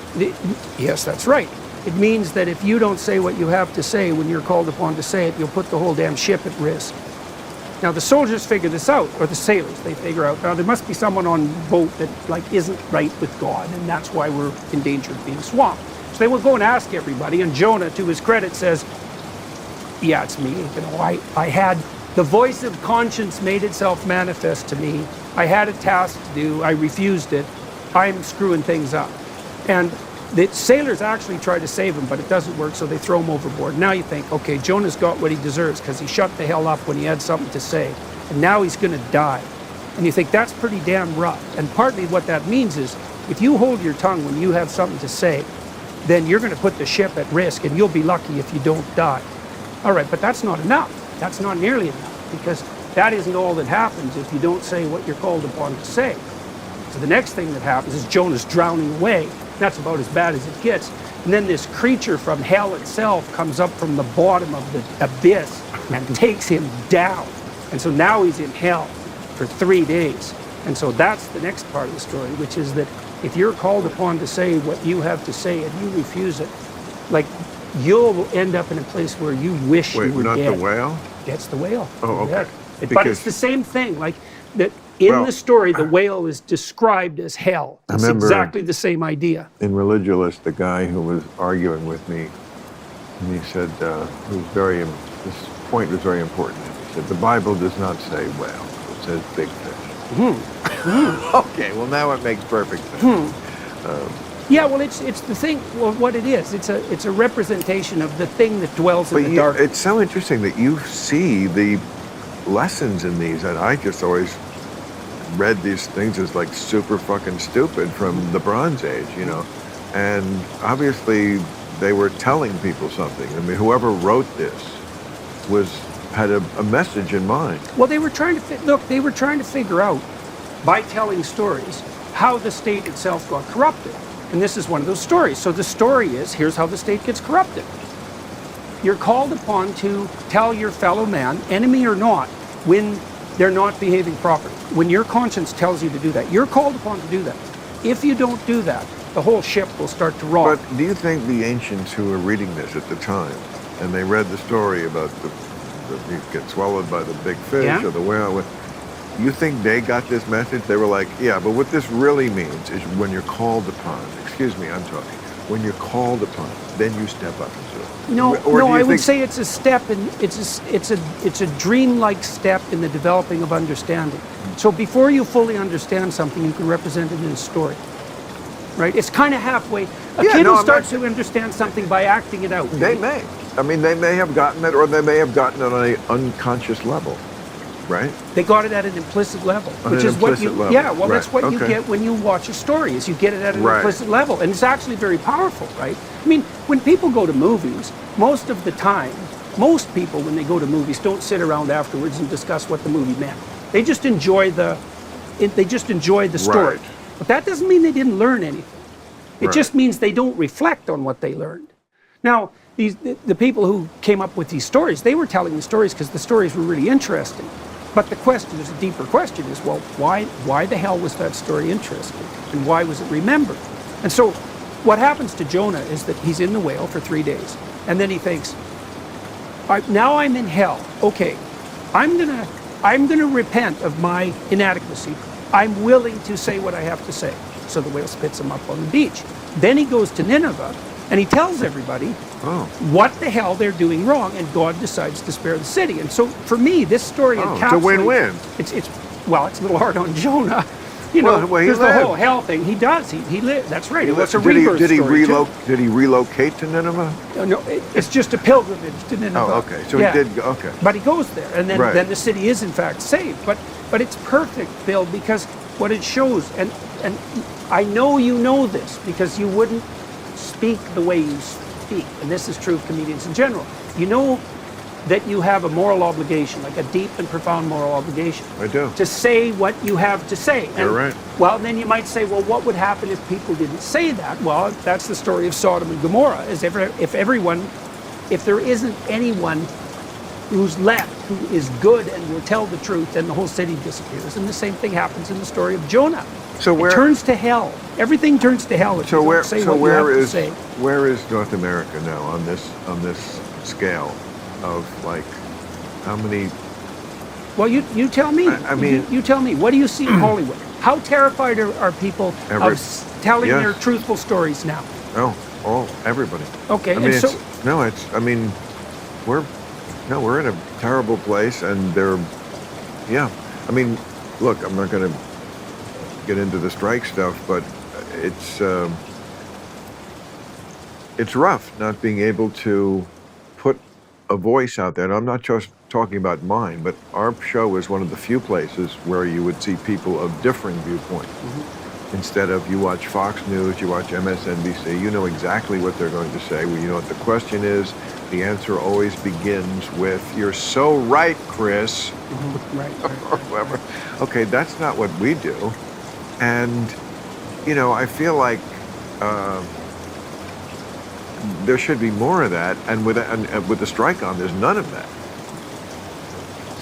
Yes, that's right. It means that if you don't say what you have to say when you're called upon to say it, you'll put the whole damn ship at risk. Now the soldiers figure this out, or the sailors, they figure out, now there must be someone on boat that like isn't right with God, and that's why we're in danger of being swamped. So they will go and ask everybody, and Jonah, to his credit, says, yeah, it's me. I had, the voice of conscience made itself manifest to me. I had a task to do, I refused it. I'm screwing things up. And the sailors actually try to save him, but it doesn't work, so they throw him overboard. Now you think, okay, Jonah's got what he deserves because he shut the hell up when he had something to say, and now he's going to die. And you think, that's pretty damn rough. And partly what that means is, if you hold your tongue when you have something to say, then you're going to put the ship at risk, and you'll be lucky if you don't die. All right, but that's not enough. That's not nearly enough, because that isn't all that happens if you don't say what you're called upon to say. So the next thing that happens is Jonah's drowning away. That's about as bad as it gets. And then this creature from hell itself comes up from the bottom of the abyss and takes him down. And so now he's in hell for 3 days. And so that's the next part of the story, which is that if you're called upon to say what you have to say and you refuse it, like, you'll end up in a place where you wish you were dead. Wait, not the whale? That's the whale. Oh, okay. But it's the same thing. Like, that in the story, the whale is described as hell. It's exactly the same idea. In Religulous, the guy who was arguing with me, and he said, this point was very important. He said, the Bible does not say whale, it says big fish. Okay, well now it makes perfect sense. Yeah, well, it's the thing. Well, what it is, it's a representation of the thing that dwells in the dark. It's so interesting that you see the lessons in these, and I just always read these things as like super fucking stupid from the Bronze Age, you know, and obviously they were telling people something. I mean, whoever wrote this had a message in mind. Well, they were trying to figure out by telling stories how the state itself got corrupted. And this is one of those stories. So the story is, here's how the state gets corrupted. You're called upon to tell your fellow man, enemy or not, when they're not behaving properly. When your conscience tells you to do that, you're called upon to do that. If you don't do that, the whole ship will start to rock. But do you think the ancients who were reading this at the time, and they read the story about you get swallowed by the big fish or the whale, you think they got this message? They were like, yeah, but what this really means is when you're called upon, excuse me, I'm talking, when you're called upon, then you step up and do it? No, Or do no, you I would think- say it's a step, and it's a dreamlike step in the developing of understanding. So before you fully understand something, you can represent it in a story, right? It's kind of halfway. A Yeah, kid no, will I'm start not- to understand something by acting it out. They right? may. I mean, they may have gotten it, or they may have gotten it on an unconscious level, right? They got it at an implicit level, On which an is what implicit you. level. Yeah, well, that's Right, what you okay. get when you watch a story. Is you get it at an Right. implicit level, and it's actually very powerful, right? I mean, when people go to movies, most of the time, most people when they go to movies don't sit around afterwards and discuss what the movie meant. They just enjoy the story. Right. But that doesn't mean they didn't learn anything. It Right. just means they don't reflect on what they learned. Now, the people who came up with these stories, they were telling the stories because the stories were really interesting. But the question is, a deeper question is, well, why the hell was that story interesting? And why was it remembered? And so what happens to Jonah is that he's in the whale for 3 days. And then he thinks, now I'm in hell. Okay, I'm gonna repent of my inadequacy. I'm willing to say what I have to say. So the whale spits him up on the beach. Then he goes to Nineveh and he tells everybody what the hell they're doing wrong, and God decides to spare the city. And so for me, this story encapsulates. It's a win-win. It's a little hard on Jonah. You know, Well, he there's the lived. whole hell thing. He does. He lived. That's right. It was a Did he, rebirth did he story, too. Did he relocate to Nineveh? No, it's just a pilgrimage to Nineveh. Oh, okay. So Yeah. he did. Okay. But he goes there, and then, Right. then the city is in fact saved. But it's perfect, Bill, because what it shows, and I know you know this because you wouldn't speak the way you speak, and this is true of comedians in general. You know that you have a moral obligation, like a deep and profound moral obligation. I do. To say what you have to say. You're right. Well, then you might say, well, what would happen if people didn't say that? Well, that's the story of Sodom and Gomorrah. If there isn't anyone who's left who is good and will tell the truth, then the whole city disappears. And the same thing happens in the story of Jonah. So where- it turns to hell. Everything turns to hell if So you where? don't say So what where you have to is say. where is North America now on this scale of like how many? Well, you tell me. I mean- you tell me. What do you see in Hollywood? How terrified are people telling Yes. their truthful stories now? Everybody. Okay, I mean, and so we're in a terrible place, and yeah. I mean, look, I'm not going to get into the strike stuff, but it's rough not being able to put a voice out there. And I'm not just talking about mine, but our show is one of the few places where you would see people of differing viewpoints. Mm-hmm. Instead of you watch Fox News, you watch MSNBC, you know exactly what they're going to say. Well, you know what the question is. The answer always begins with, "You're so right, Chris." Mm-hmm. Right. Or whoever. Okay, that's not what we do. And, I feel like there should be more of that. And with the strike on, there's none of that.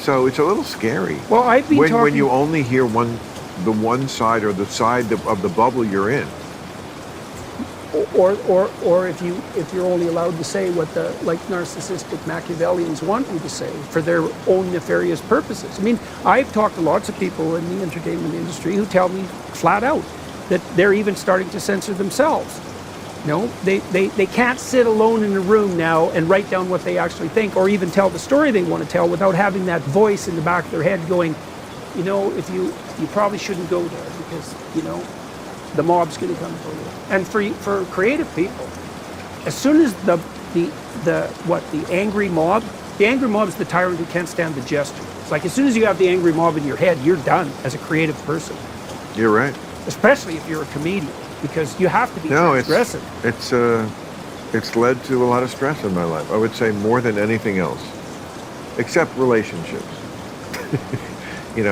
So it's a little scary. Well, I've been talking. When you only hear the one side, or the side of the bubble you're in. Or if you're only allowed to say what the narcissistic Machiavellians want you to say for their own nefarious purposes. I mean, I've talked to lots of people in the entertainment industry who tell me flat out that they're even starting to censor themselves. They can't sit alone in a room now and write down what they actually think, or even tell the story they want to tell without having that voice in the back of their head going, if you probably shouldn't go there because, the mob's going to come for you. And for creative people, as soon as the angry mob is the tyrant who can't stand the jester. It's like as soon as you have the angry mob in your head, you're done as a creative person. You're right. Especially if you're a comedian, because you have to be transgressive. It's led to a lot of stress in my life. I would say more than anything else, except relationships. It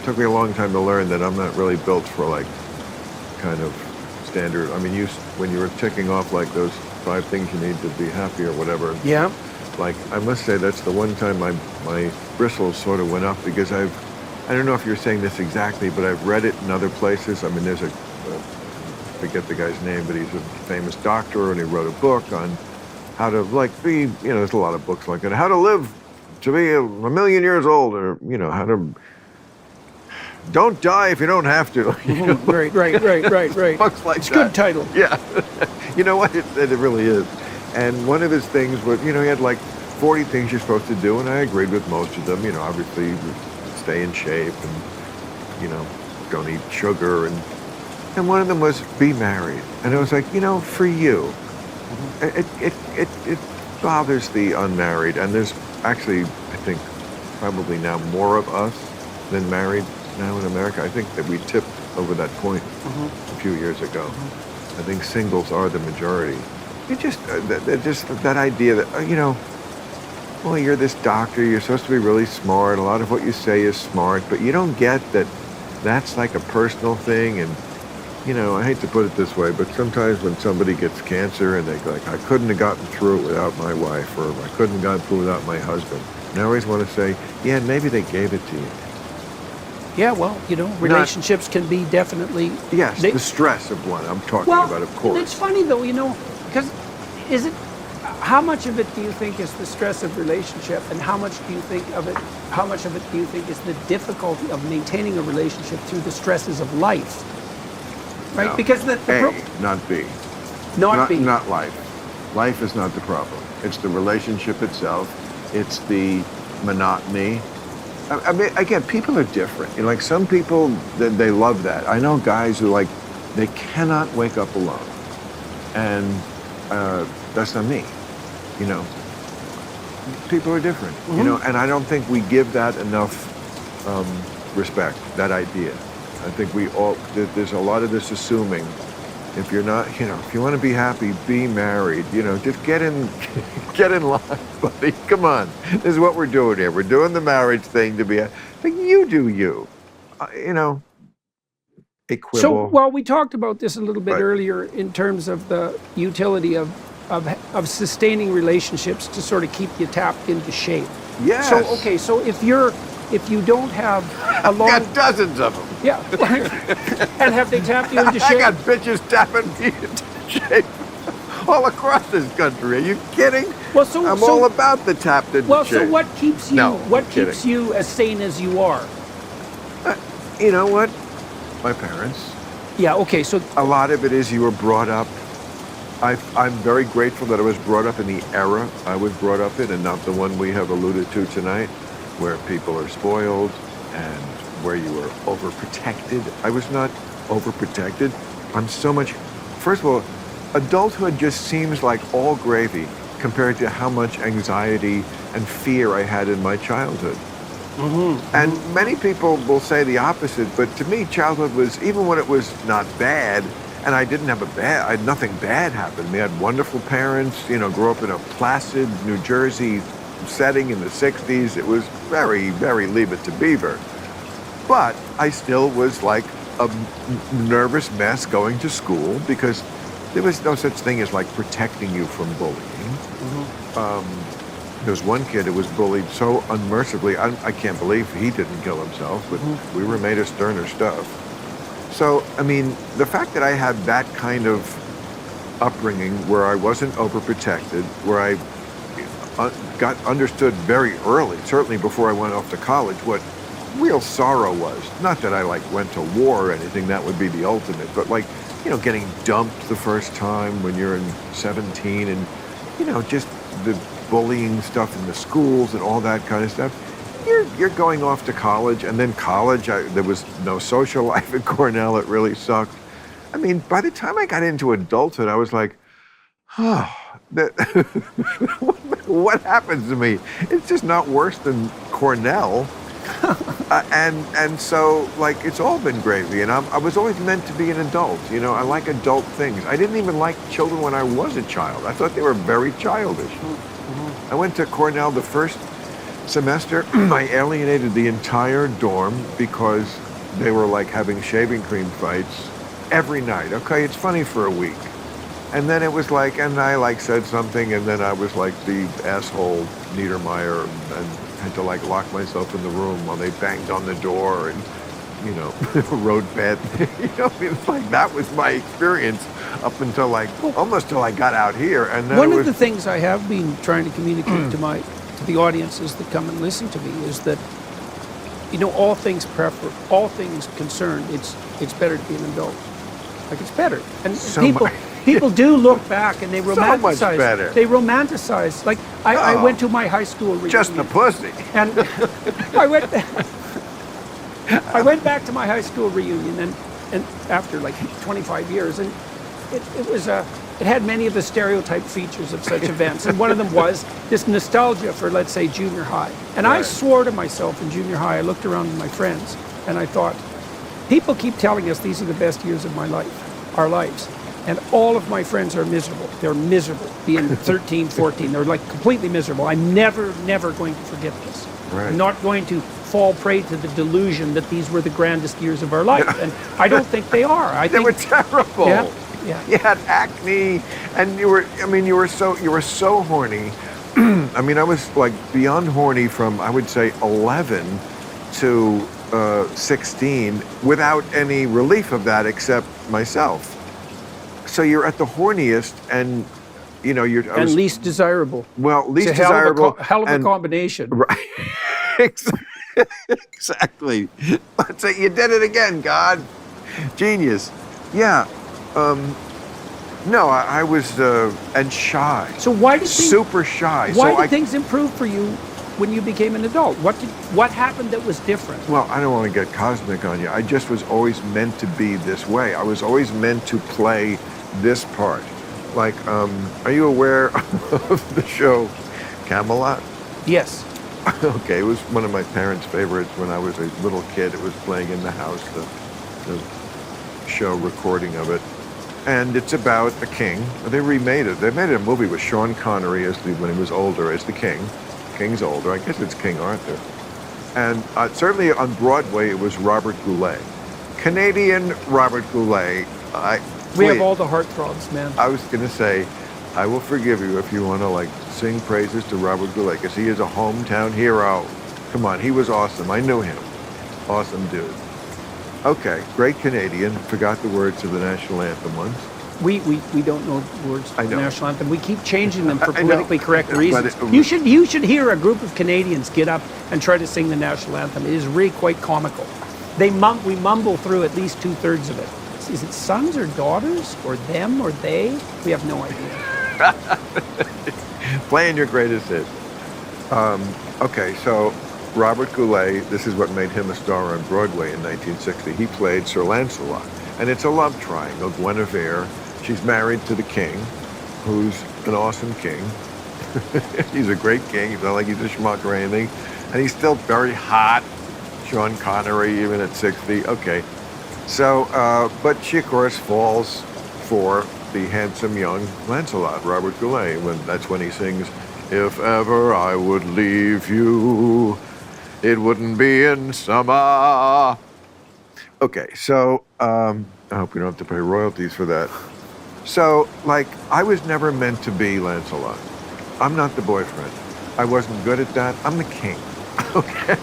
took me a long time to learn that I'm not really built for kind of standard. I mean, when you were ticking off those 5 things you need to be happy or whatever. Yeah. I must say that's the one time my bristles sort of went up, because I don't know if you're saying this exactly, but I've read it in other places. I mean, there's I forget the guy's name, but he's a famous doctor, and he wrote a book on how to be, there's a lot of books like that, how to live to be a million years old, or how to Don't die if you don't have to. Right. Books like It's a that. good title. Yeah. You know what? It really is. And one of his things was, he had like 40 things you're supposed to do, and I agreed with most of them. Obviously stay in shape and, don't eat sugar. And one of them was be married. And it was like, for you, it bothers the unmarried. And there's actually, I think, probably now more of us than married now in America. I think that we tipped over that point a few years ago. I think singles are the majority. Just that idea that, well, you're this doctor, you're supposed to be really smart, a lot of what you say is smart, but you don't get that that's like a personal thing. And, I hate to put it this way, but sometimes when somebody gets cancer and they're like, I couldn't have gotten through it without my wife, or I couldn't have gotten through without my husband. And I always want to say, yeah, maybe they gave it to you. Yeah, well, relationships can be definitely... Yes, the stress of one I'm talking about, of course. It's funny, though, because how much of it do you think is the stress of relationship, and how much of it do you think is the difficulty of maintaining a relationship through the stresses of life? Right? No. Because not B. Not B. Not life. Life is not the problem. It's the relationship itself. It's the monotony. I mean, again, people are different. Like some people, they love that. I know guys who they cannot wake up alone. And that's not me. People are different, and I don't think we give that enough respect, that idea. I think there's a lot of this assuming if you're not, if you want to be happy, be married, just get in line, buddy. Come on. This is what we're doing here. We're doing the marriage thing to be, but you do you, a quibble. So, well, we talked about this a little bit Right. earlier in terms of the utility of sustaining relationships to sort of keep you tapped into shape. Yes. So, okay, so if you don't have a long... Got dozens of them. Yeah. And have they tapped you into shape? I got bitches tapping me into shape all across this country. Are you kidding? Well, I'm all about the tapped into Well, shape. so what keeps you? No, what I'm keeps kidding. you as sane as you are? You know what? My parents. Yeah. Okay. So A lot of it is you were brought up. I'm very grateful that I was brought up in the era I was brought up in, and not the one we have alluded to tonight, where people are spoiled and where you are overprotected. I was not overprotected. I'm so much. First of all, adulthood just seems like all gravy compared to how much anxiety and fear I had in my childhood. And many people will say the opposite, but to me, childhood was, even when it was not bad, and I didn't have I had nothing bad happen to me. I had wonderful parents, grew up in a placid New Jersey setting in the 60s. It was very, very Leave It to Beaver. But I still was like a nervous mess going to school because there was no such thing as protecting you from bullying. There was one kid who was bullied so unmercifully, I can't believe he didn't kill himself, but we were made of sterner stuff. So, I mean, the fact that I had that kind of upbringing where I wasn't overprotected, where I got understood very early, certainly before I went off to college, what real sorrow was. Not that I went to war or anything, that would be the ultimate, but getting dumped the first time when you're in 17 and, just the bullying stuff in the schools and all that kind of stuff. You're going off to college, and then college, there was no social life at Cornell. It really sucked. I mean, by the time I got into adulthood, I was like, what happens to me? It's just not worse than Cornell. And so, it's all been gravy, and I was always meant to be an adult. I like adult things. I didn't even like children when I was a child. I thought they were very childish. I went to Cornell the first semester. I alienated the entire dorm because they were having shaving cream fights every night. Okay, it's funny for a week. And then it was and I said something, and then I was the asshole Niedermeyer and had to lock myself in the room while they banged on the door and, wrote bad. It's that was my experience up until almost till I got out here. And then one of the things I have been trying to communicate to the audiences that come and listen to me is that all things all things concerned, it's better to be an adult. Like, it's better. And So people do look back and they So romanticize. much better. They romanticize. Like, I Oh. went to my high school reunion. Just the pussy. And I went back to my high school reunion and after like 25 years, and it had many of the stereotype features of such events, and one of them was this nostalgia for, let's say, junior high. And I Right. swore to myself in junior high, I looked around at my friends, and I thought, people keep telling us these are the best years of our lives. And all of my friends are miserable. They're miserable, being 13, 14. They're like completely miserable. I'm never going to forget this. Right. I'm not going to fall prey to the delusion that these were the grandest years of our life. And I don't think they are. I They think were terrible. Yeah. You had acne, and you were so horny. I mean, I was like beyond horny from, I would say, 11 to 16 without any relief of that except myself. So you're at the horniest, and and least desirable. well, least It's a desirable. hell of a and- combination. Right. Exactly. Let's say you did it again, God. Genius. Yeah. No, I was and shy. So why did things, Super shy. why so did I, things improve for you when you became an adult? What happened that was different? Well, I don't want to get cosmic on you. I just was always meant to be this way. I was always meant to play this part. Like, are you aware of the show Camelot? Yes. Okay, it was one of my parents' favorites when I was a little kid. It was playing in the house, the show recording of it. And it's about a king. They remade it. They made a movie with Sean Connery when he was older as the king. King's older. I guess it's King Arthur. And certainly on Broadway, it was Robert Goulet. Canadian Robert Goulet. We have all the heartthrobs, man. I was going to say, I will forgive you if you want to sing praises to Robert Goulet, because he is a hometown hero. Come on, he was awesome. I knew him. Awesome dude. Okay, great Canadian. Forgot the words to the national anthem once. We don't know the words to I the know. national anthem. We keep changing them for I know. politically correct But reasons. it- You should hear a group of Canadians get up and try to sing the national anthem. It is really quite comical. We mumble through at least 2/3 of it. Is it sons or daughters or them or they? We have no idea. Playing your greatest hit. Okay, so Robert Goulet, this is what made him a star on Broadway in 1960. He played Sir Lancelot. And it's a love triangle. Guinevere, she's married to the king, who's an awesome king. He's a great king. He's not like he's a schmuck or anything. And he's still very hot. Sean Connery, even at 60. Okay. So, but she, of course, falls for the handsome young Lancelot, Robert Goulet. That's when he sings, "If ever I would leave you, it wouldn't be in summer." Okay, so I hope we don't have to pay royalties for that. So, I was never meant to be Lancelot. I'm not the boyfriend. I wasn't good at that. I'm the king. Okay?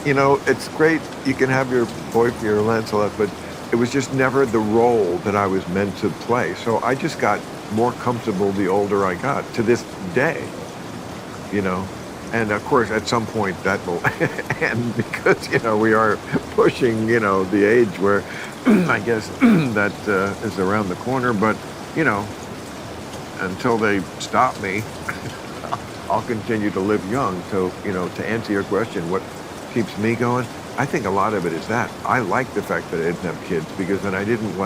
It's great. You can have your boyfriend, your Lancelot, but it was just never the role that I was meant to play. So I just got more comfortable the older I got, to this day, And of course, at some point that will end because, we are pushing, the age where I guess that is around the corner. But, until they stop me, I'll continue to live young. So, to answer your question, what keeps me going? I think a lot of it is that. I like the fact that I didn't have kids because then I didn't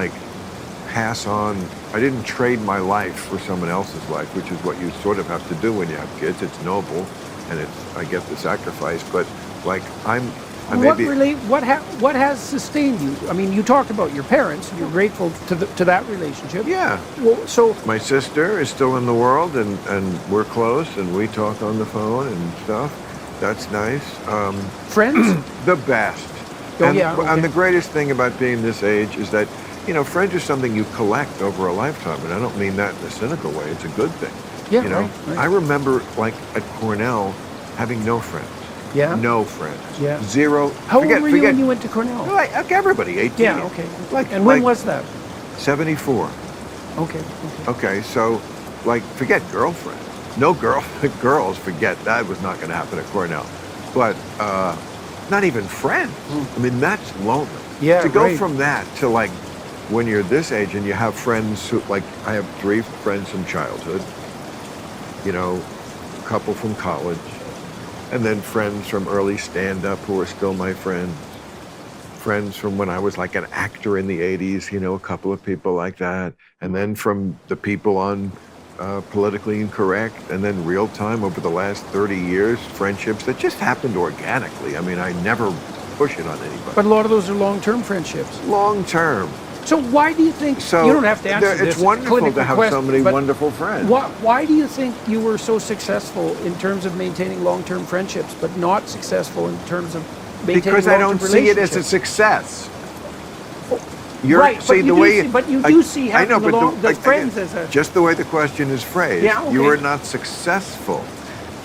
pass on, I didn't trade my life for someone else's life, which is what you sort of have to do when you have kids. It's noble and I get the sacrifice, but What has sustained you? I mean, you talked about your parents. You're grateful to that relationship. Yeah. Well, so My sister is still in the world and we're close and we talk on the phone and stuff. That's nice. friends. The best. Oh, and, yeah, okay. and the greatest thing about being this age is that, friends are something you collect over a lifetime. And I don't mean that in a cynical way. It's a good thing. Yeah, Right. right. I remember, at Cornell, having no friends. Yeah. No friends. Yeah. Zero. How old were you when you went to Cornell? Like everybody, 18. Yeah. Okay. And when was that? 74. Okay. Okay, so, forget girlfriend. No girls, forget. That was not going to happen at Cornell. But not even friends. I mean, that's lonely. Yeah, to go right. from that to like when you're this age and you have friends who, like, I have 3 friends from childhood, you know, a couple from college, and then friends from early stand-up who are still my friends. Friends from when I was like an actor in the 80s, you know, a couple of people like that. And then from the people on Politically Incorrect, and then Real Time over the last 30 years, friendships that just happened organically. I mean, I never push it on anybody. But a lot of those are long-term friendships. Long term. So why do you think, So you don't have to answer this. it's wonderful clinical to have question, so many but wonderful friends. why do you think you were so successful in terms of maintaining long-term friendships, but not successful in terms of maintaining Because I don't long-term see it as a relationships? success. Right, but you the do way see- but you do see having the friends as a- just the way the question is phrased. Yeah, okay. You are not successful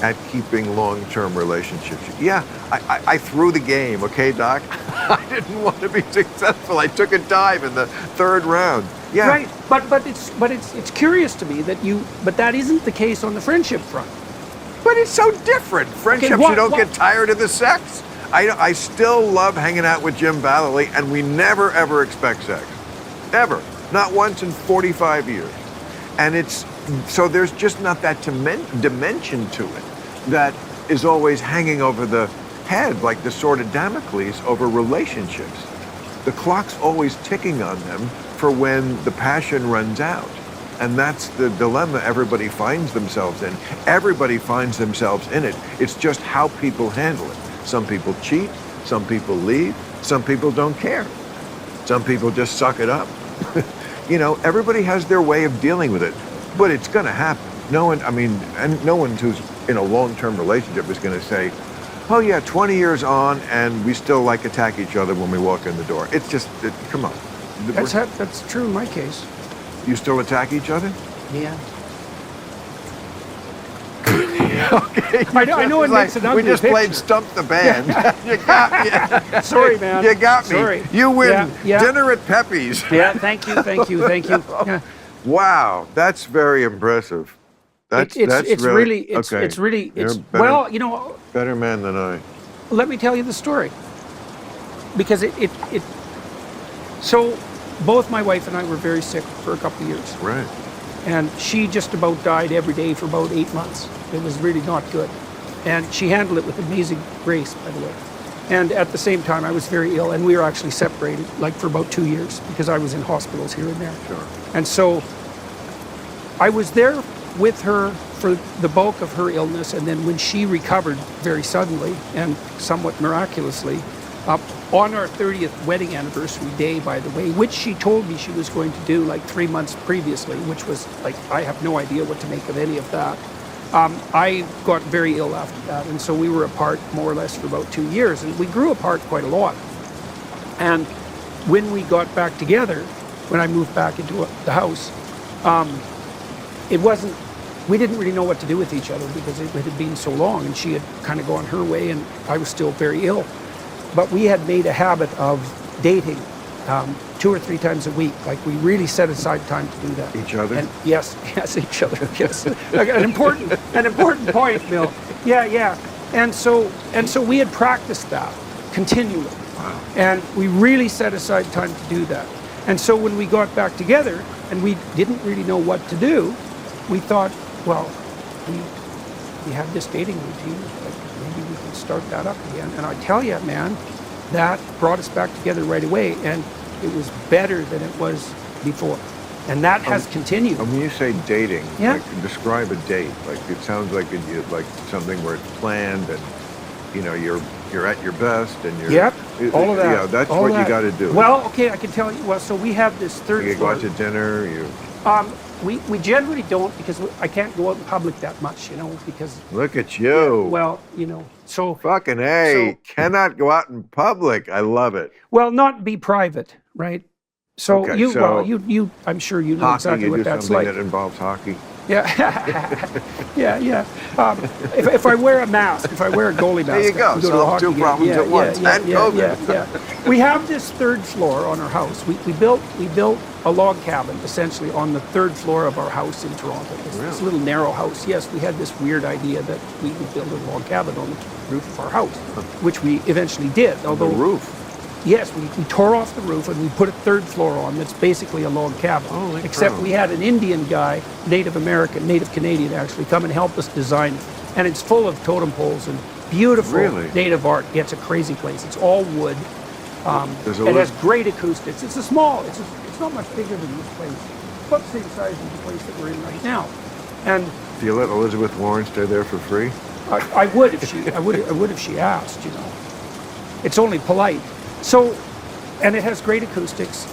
at keeping long-term relationships. Yeah, I threw the game, okay, Doc? I didn't want to be successful. I took a dive in the 3rd round. Yeah. Right, but it's curious to me but that isn't the case on the friendship front. But it's so different. Friendships, you don't get tired of the sex. I still love hanging out with Jim Vallely, and we never, ever expect sex. Ever. Not once in 45 years. And so there's just not that dimension to it that is always hanging over the head, like the sword of Damocles over relationships. The clock's always ticking on them for when the passion runs out. And that's the dilemma everybody finds themselves in. Everybody finds themselves in it. It's just how people handle it. Some people cheat, some people leave, some people don't care. Some people just suck it up. You know, everybody has their way of dealing with it, but it's gonna happen. No one who's in a long-term relationship is gonna say, oh yeah, 20 years on and we still like attack each other when we walk in the door. It's just, come on. That's true in my case. You still attack each other? Yeah. Okay. I know it makes an ugly We just picture. played Stump the Band. You got me. Sorry, man. You got me. Sorry. You win Yeah. dinner at Pepe's. Yeah, thank you. Yeah. Wow, that's very impressive. It's really You're a better, well, you know, better man than I. let me tell you the story. Because so both my wife and I were very sick for a couple of years. Right. And she just about died every day for about 8 months. It was really not good. And she handled it with amazing grace, by the way. And at the same time, I was very ill, and we were actually separated, like for about 2 years, because I was in hospitals here and there. Sure. And so I was there with her for the bulk of her illness, and then when she recovered very suddenly and somewhat miraculously, on our 30th wedding anniversary day, by the way, which she told me she was going to do like 3 months previously, which was like, I have no idea what to make of any of that. I got very ill after that, and so we were apart more or less for about 2 years, and we grew apart quite a lot. And when we got back together, when I moved back into the house, we didn't really know what to do with each other because it had been so long, and she had kind of gone her way, and I was still very ill. But we had made a habit of dating 2 or 3 times a week. Like, we really set aside time to do that. Each other? And yes, each other. Yes, like an important point, Bill. Yeah. And so we had practiced that continually. Wow. And we really set aside time to do that. And so when we got back together and we didn't really know what to do, we thought, well, we have this dating routine. Maybe we can start that up again. And I tell you, man, that brought us back together right away, and it was better than it was before. And that has continued. And when you say dating, Yeah. like, describe a date. Like, it sounds like like something where it's planned, and you know you're at your best, and you're Yep, all of that. Yeah, that's all what that. you got to do. Well, okay, I can tell you. Well, so we have this third You go floor. out to dinner. We generally don't, because I can't go out in public that much, you know, because, Look at you. well, you know, so, Fucking A. So- Cannot go out in public. I love it. well, not be private, right? So Okay, you, so well, you, I'm sure you know Hockey, exactly you what do that's something like. that involves hockey. Yeah, yeah. If I wear a mask, if I wear a goalie mask, There you go. I can go to a Solve hockey two game. problems at once. And COVID. Yeah. We have this third floor on our house. We built a log cabin essentially on the third floor of our house in Toronto. This little narrow house. Yes, we had this weird idea that we would build a log cabin on the roof of our house, which we eventually did. Although The roof. yes, we tore off the roof and we put a third floor on that's basically a log cabin. Holy Except crow. we had an Indian guy, Native Canadian actually, come and help us design it. And it's full of totem poles and beautiful Really? native art. Yeah, it's a crazy place. It's all wood. It has great acoustics. It's it's not much bigger than this place. It's about the same size as the place that we're in right now. And Do you let Elizabeth Warren stay there for free? I would if she asked, you know. It's only polite. So, and it has great acoustics.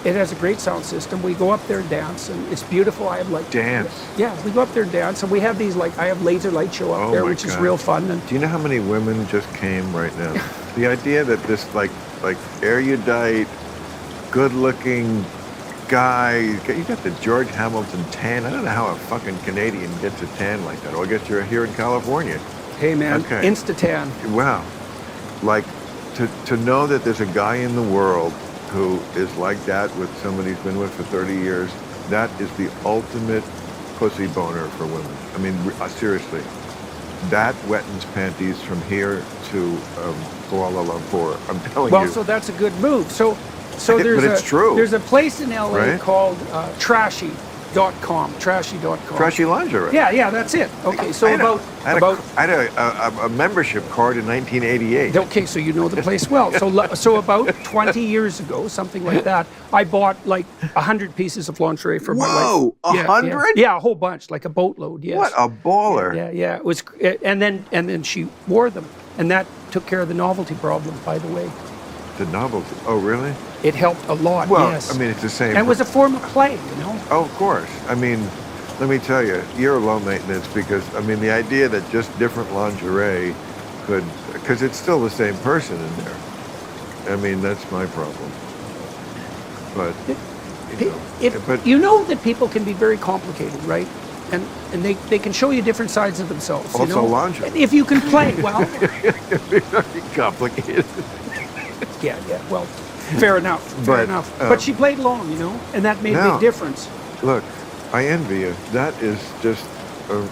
It has a great sound system. We go up there and dance, and it's beautiful. I have like Dance? Yeah, we go up there and dance, and we have these I have laser light show up Oh there, my which is God. real fun. And Do you know how many women just came right now? The idea that this like erudite, good-looking guy, you got the George Hamilton tan. I don't know how a fucking Canadian gets a tan like that. Or I guess you're here in California. hey, man, Okay. Insta-tan. Wow. Like, to know that there's a guy in the world who is like that with somebody he's been with for 30 years, that is the ultimate pussy boner for women. I mean, seriously. That wettens panties from here to Kuala Lumpur. I'm telling Well, you. so that's a good move. So But there's it's true. There's a place in LA Right? called Trashy.com. Trashy.com. Trashy lingerie. Yeah, that's it. Okay, so I had a membership card in 1988. Okay, so you know the place well. So about 20 years ago, something like that, I bought like 100 pieces of lingerie for my wife. Whoa, 100? Yeah, a whole bunch, like a boatload. Yes. What a baller. Yeah. It was, and then she wore them, and that took care of the novelty problem. By the way, The novelty. Oh, really? it helped a lot. Well, yes. I mean, it's the same. and it was a form of play, you know. Oh, of course. I mean, let me tell you, you're low maintenance because, I mean, the idea that just different lingerie could, because it's still the same person in there. I mean, that's my problem. But, You know that people can be very complicated, right? And they can show you different sides of themselves. Also you know? lingerie. If you can play well. very complicated. Yeah. Well, fair enough. But she played long, you know, and that made a big difference. Look, I envy you. That is just,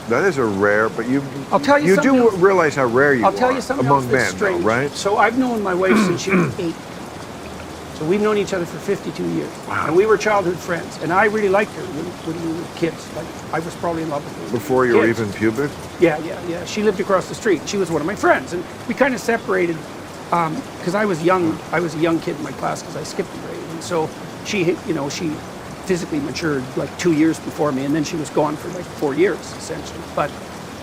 that is a rare, but I'll tell you you something do else. realize how rare you I'll tell are you something among else that's men, though, strange. right? So I've known my wife since she was 8. So we've known each other for 52 years. Wow. And we were childhood friends. And I really liked her when we were kids. Like, I was probably in love with her. Before you were Kids. even pubic? Yeah. She lived across the street. She was one of my friends. And we kind of separated because I was young. I was a young kid in my class because I skipped a grade. And so she physically matured like 2 years before me. And then she was gone for like 4 years, essentially. But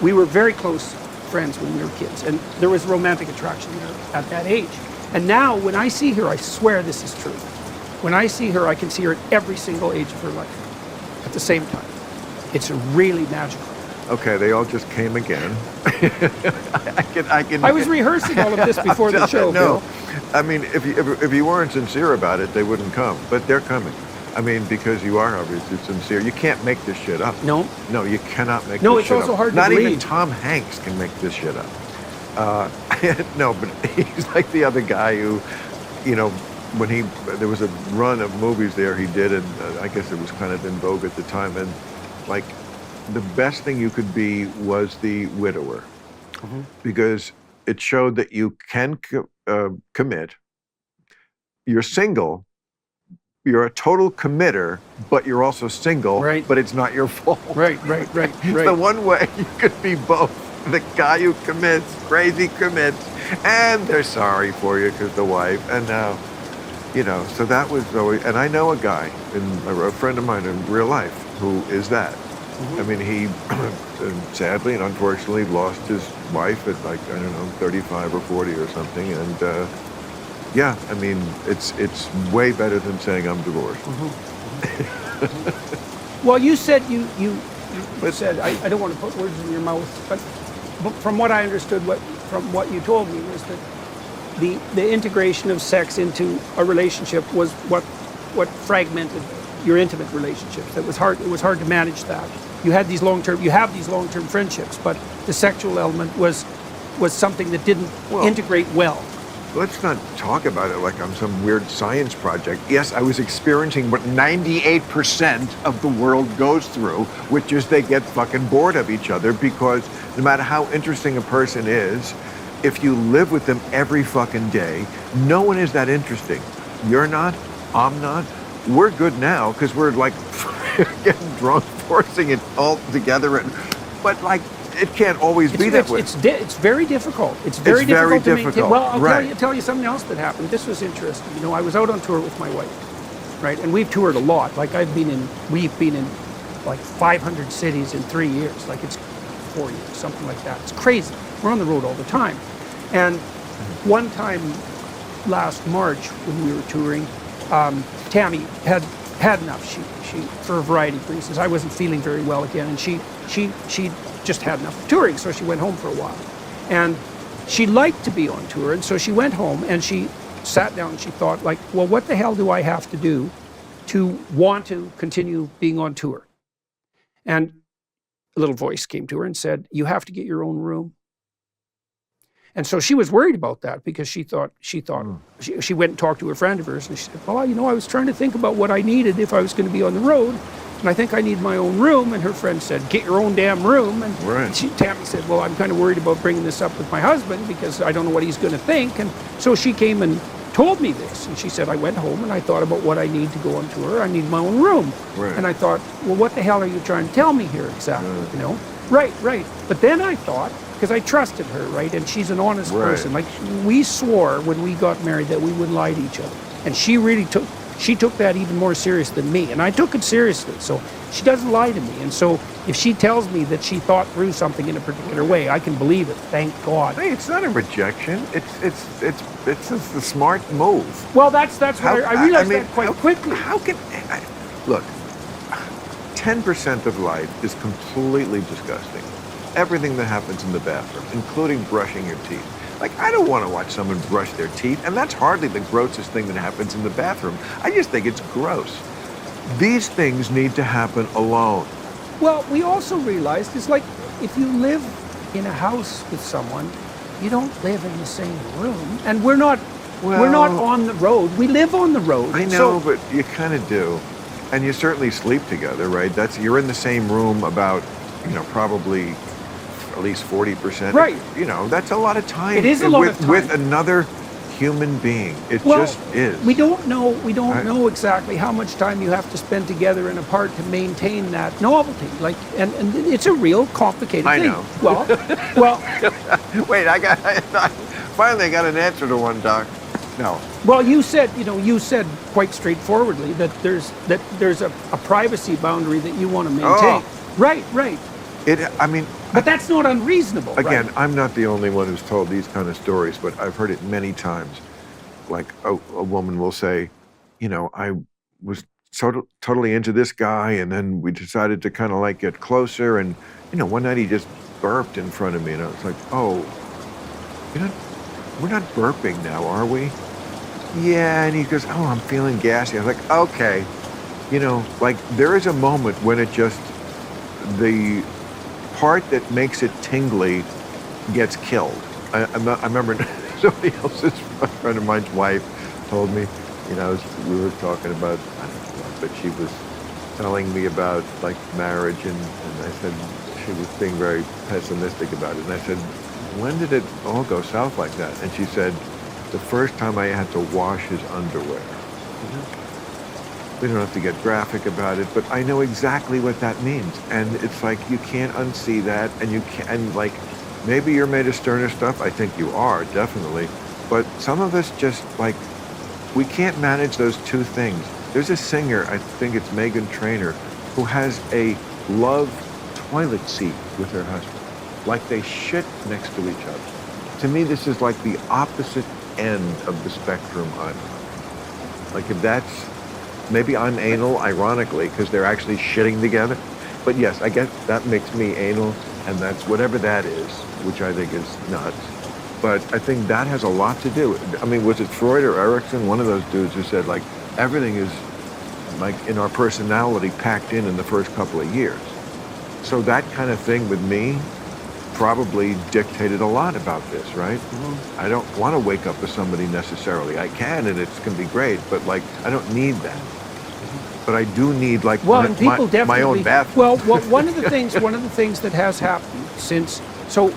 we were very close friends when we were kids. And there was romantic attraction there at that age. And now when I see her, I swear this is true. When I see her, I can see her at every single age of her life at the same time. It's really magical. Okay, they all just came again. I can. I was rehearsing all of this before the show, No, Bill. I mean, if you weren't sincere about it, they wouldn't come. But they're coming. I mean, because you are obviously sincere. You can't make this shit up. No. No, you cannot make No, this it's shit also up. hard to Not even believe. Tom Hanks can make this shit up. No, but he's like the other guy who, when there was a run of movies there he did, and I guess it was kind of in vogue at the time, and like the best thing you could be was the widower, because it showed that you can commit. You're single. You're a total committer, but you're also single. Right. But it's not your fault. Right. It's the one way you could be both. The guy who crazy commits, and they're sorry for you because the wife, and now, so that was always, and I know a guy, a friend of mine in real life, who is that. I mean, he sadly and unfortunately lost his wife at 35 or 40 or something, and yeah, I mean, it's way better than saying I'm divorced. Well, you said you said I don't want to put words in your mouth, but from what I understood, from what you told me was that the integration of sex into a relationship was what fragmented your intimate relationships. It was hard to manage that. You have these long-term friendships, but the sexual element was something that didn't integrate well. Let's not talk about it like I'm some weird science project. Yes, I was experiencing what 98% of the world goes through, which is they get fucking bored of each other, because no matter how interesting a person is, if you live with them every fucking day, no one is that interesting. You're not, I'm not. We're good now because we're like getting drunk, forcing it all together, but like, it can't always be that way. It's very difficult. It's very difficult to maintain. Well, I'll tell you something else that happened. This was interesting. You know, I was out on tour with my wife, right? And we've toured a lot. Like we've been in like 500 cities in 3 years. Like it's 4 years, something like that. It's crazy. We're on the road all the time. And one time last March when we were touring, Tammy had enough. She for a variety of reasons. I wasn't feeling very well again, and she just had enough of touring, so she went home for a while. And she liked to be on tour, and so she went home and she sat down and she thought, like, well, what the hell do I have to do to want to continue being on tour? And a little voice came to her and said, you have to get your own room. And so she was worried about that, because she went and talked to a friend of hers, and she said, well, you know, I was trying to think about what I needed if I was going to be on the road, and I think I need my own room. And her friend said, get your own damn room. And Tammy said, well, I'm kind of worried about bringing this up with my husband because I don't know what he's going to think. And so she came and told me this. And she said, I went home and I thought about what I need to go on tour. I need my own room. Right. And I thought, well, what the hell are you trying to tell me here exactly? You know? Right. But then I thought, because I trusted her, right? And she's an honest person. Like, we swore when we got married that we wouldn't lie to each other. And she really took that even more serious than me, and I took it seriously. So she doesn't lie to me, and so if she tells me that she thought through something in a particular way, I can believe it. Thank God. Hey, it's not a rejection. It's the smart move. Well, that's what I realized that quite quickly. Look, 10% of life is completely disgusting. Everything that happens in the bathroom, including brushing your teeth. Like, I don't want to watch someone brush their teeth, and that's hardly the grossest thing that happens in the bathroom. I just think it's gross. These things need to happen alone. Well, we also realized it's like, if you live in a house with someone, you don't live in the same room. And we're not on the road. We live on the road. I know, but you kind of do. And you certainly sleep together, right? You're in the same room about, probably at least 40%. Right. That's a lot of time. It is a lot of time. With another human being. It just is. We don't know exactly how much time you have to spend together and apart to maintain that novelty. Like, and it's a real complicated thing. I know. Well. Wait, finally I got an answer to one, Doc. No. Well, you said quite straightforwardly that there's a privacy boundary that you want to maintain. Oh. Right. But that's not unreasonable. Again, right? I'm not the only one who's told these kind of stories, but I've heard it many times. Like a woman will say, I was totally into this guy, and then we decided to kind of like get closer, and one night he just burped in front of me, and I was like, oh, we're not burping now, are we? Yeah, and he goes, oh, I'm feeling gassy. I was like, okay. Like, there is a moment when it just, the part that makes it tingly gets killed. I remember somebody else's, a friend of mine's wife told me, we were talking about, I don't know what, but she was telling me about like marriage, and I said, she was being very pessimistic about it. And I said, when did it all go south like that? And she said, the first time I had to wash his underwear. We don't have to get graphic about it, but I know exactly what that means. And it's like, you can't unsee that, and like, maybe you're made of sterner stuff. I think you are, definitely. But some of us just, like, we can't manage those two things. There's a singer, I think it's Meghan Trainor, who has a love toilet seat with her husband. Like, they shit next to each other. To me, this is like the opposite end of the spectrum I'm on. Like, if that's, maybe I'm anal, ironically, because they're actually shitting together. But yes, I guess that makes me anal, and that's whatever that is, which I think is nuts. But I think that has a lot to do. I mean, was it Freud or Erickson, one of those dudes who said, like, everything is like in our personality packed in the first couple of years. So that kind of thing with me probably dictated a lot about this, right? I don't want to wake up with somebody necessarily. I can, and it's going to be great, but like, I don't need that. But I do need like and people my own bathroom. Well, one of the things that has happened since, so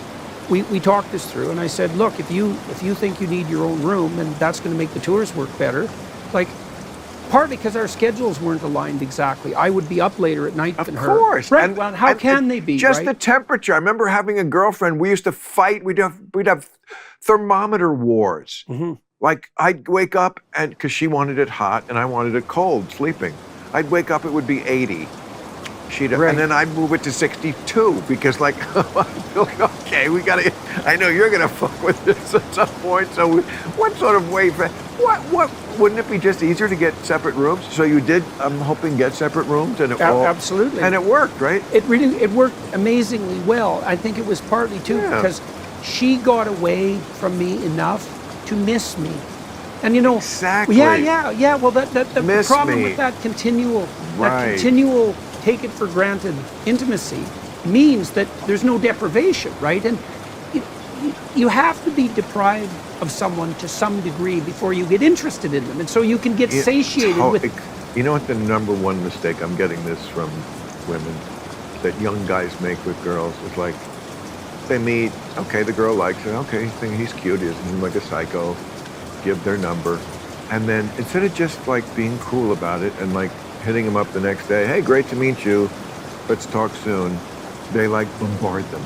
we talked this through, and I said, look, if you think you need your own room and that's going to make the tours work better, like, partly because our schedules weren't aligned exactly. I would be up later at night than her. Of course. Right. Well, how can they be? Just right? the temperature. I remember having a girlfriend. We used to fight. We'd have thermometer wars. Like I'd wake up and because she wanted it hot and I wanted it cold, sleeping. I'd wake up, it would be 80. And then I'd move it to 62 because like, okay, we gotta, I know you're gonna fuck with this at some point. So what sort of way, what, wouldn't it be just easier to get separate rooms? So you did, I'm hoping, get separate rooms and absolutely. And it worked, right? It worked amazingly well. I think it was partly too because she got away from me enough to miss me. And you know, exactly. Yeah. Well, the problem with that continual take it for granted intimacy means that there's no deprivation, right? And you have to be deprived of someone to some degree before you get interested in them, and so you can get satiated with. You know what the number one mistake, I'm getting this from women, that young guys make with girls is like, they meet, okay, the girl likes it, okay, think he's cute, he isn't like a psycho, give their number, and then instead of just like being cool about it and like hitting him up the next day, hey, great to meet you, let's talk soon, they like bombard them.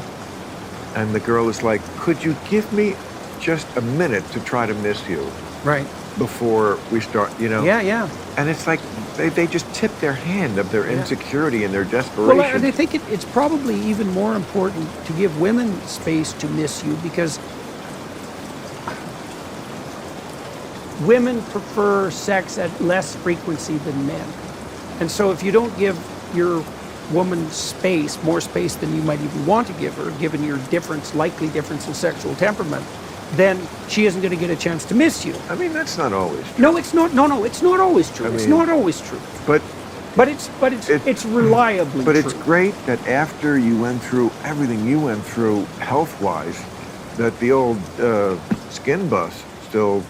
And the girl is like, could you give me just a minute to try to miss you? Right. Before we start, you know? Yeah. And it's like, they just tip their hand of their insecurity and their desperation. Well, and I think it's probably even more important to give women space to miss you because women prefer sex at less frequency than men. And so if you don't give your woman more space than you might even want to give her, given your likely difference in sexual temperament, then she isn't going to get a chance to miss you. I mean, that's not always true. No, it's not. No, it's not always true. It's not always true. But it's reliably true. But true. it's great that after you went through everything you went through health-wise, that the old skin bus still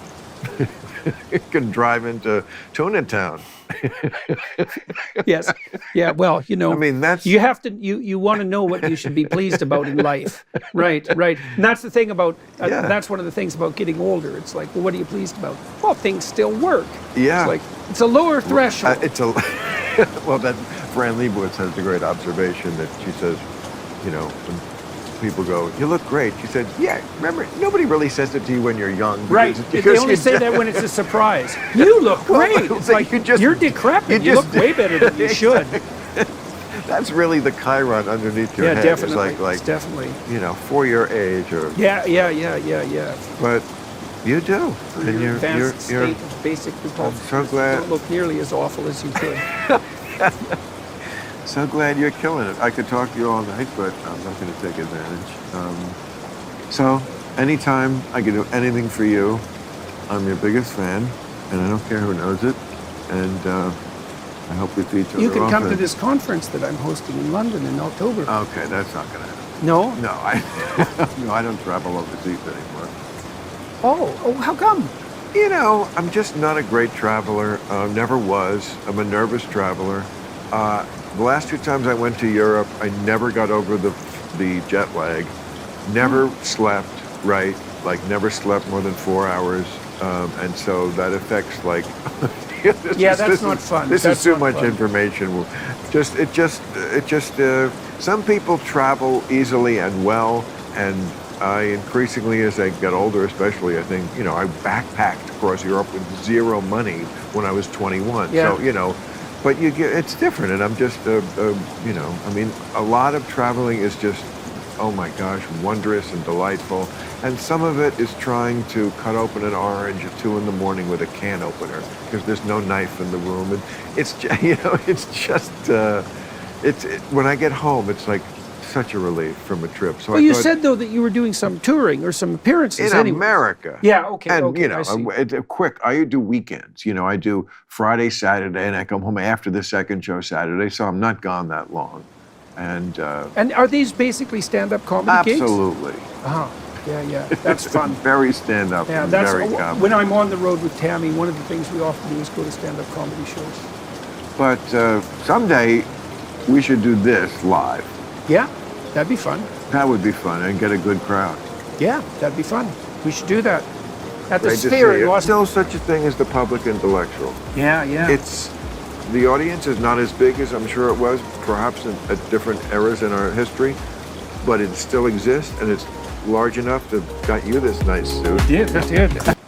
can drive into Tuna Town. Yes. Yeah. Well, you know, I mean, you have to. You want to know what you should be pleased about in life, right? And that's the thing about. That's one of the things about getting older. It's like, well, what are you pleased about? Well, things still work. Yeah. It's like it's a lower threshold. Well, that Fran Lebowitz has the great observation that she says, you know, when people go, you look great. She said, yeah, remember, nobody really says it to you when you're young. Right. They only say that when it's a surprise. You look great. It's like, you're decrepit. You look way better than you should. That's really the chyron underneath your head. Definitely. It's definitely. You know, for your age or... Yeah. But you do. And your advanced state of basic repulsion. I'm so glad. Don't look nearly as awful as you could. So glad you're killing it. I could talk to you all night, but I'm not going to take advantage. So anytime I can do anything for you, I'm your biggest fan, and I don't care who knows it. And I hope we see each other. You can come often. to this conference that I'm hosting in London in October. Okay, that's not going to happen. No? No, I don't travel overseas anymore. Oh, how come? You know, I'm just not a great traveler. Never was. I'm a nervous traveler. The last 2 times I went to Europe, I never got over the jet lag. Never slept right, like never slept more than 4 hours, and so that affects like. That's not fun. This is too much information. Some people travel easily and well, and I increasingly, as I get older, especially, I think, you know, I backpacked across Europe with zero money when I was 21. Yeah. So, you know. But it's different, and I'm just, you know, I mean, a lot of traveling is just, oh my gosh, wondrous and delightful. And some of it is trying to cut open an orange at 2 a.m. with a can opener because there's no knife in the room. And it's, you know, it's just, when I get home, it's like such a relief from a trip. So Well, I you thought, said, though, that you were doing some touring or some appearances in anyway. America. Yeah, okay, And, okay, you know, I see. I do weekends. You know, I do Friday, Saturday, and I come home after the second show Saturday, so I'm not gone that long. And And are these basically stand-up comedy gigs? absolutely. Uh-huh. Yeah, that's fun. Very stand-up Yeah, and that's very comedy. when I'm on the road with Tammy. One of the things we often do is go to stand-up comedy shows. But someday we should do this live. Yeah, that'd be fun. That would be fun and get a good crowd. Yeah, that'd be fun. We should do that at the Great to Sphere see in you. Los Still such a thing as the public intellectual. Yeah. The audience is not as big as I'm sure it was, perhaps at different eras in our history, but it still exists, and it's large enough to got you this nice suit. It did.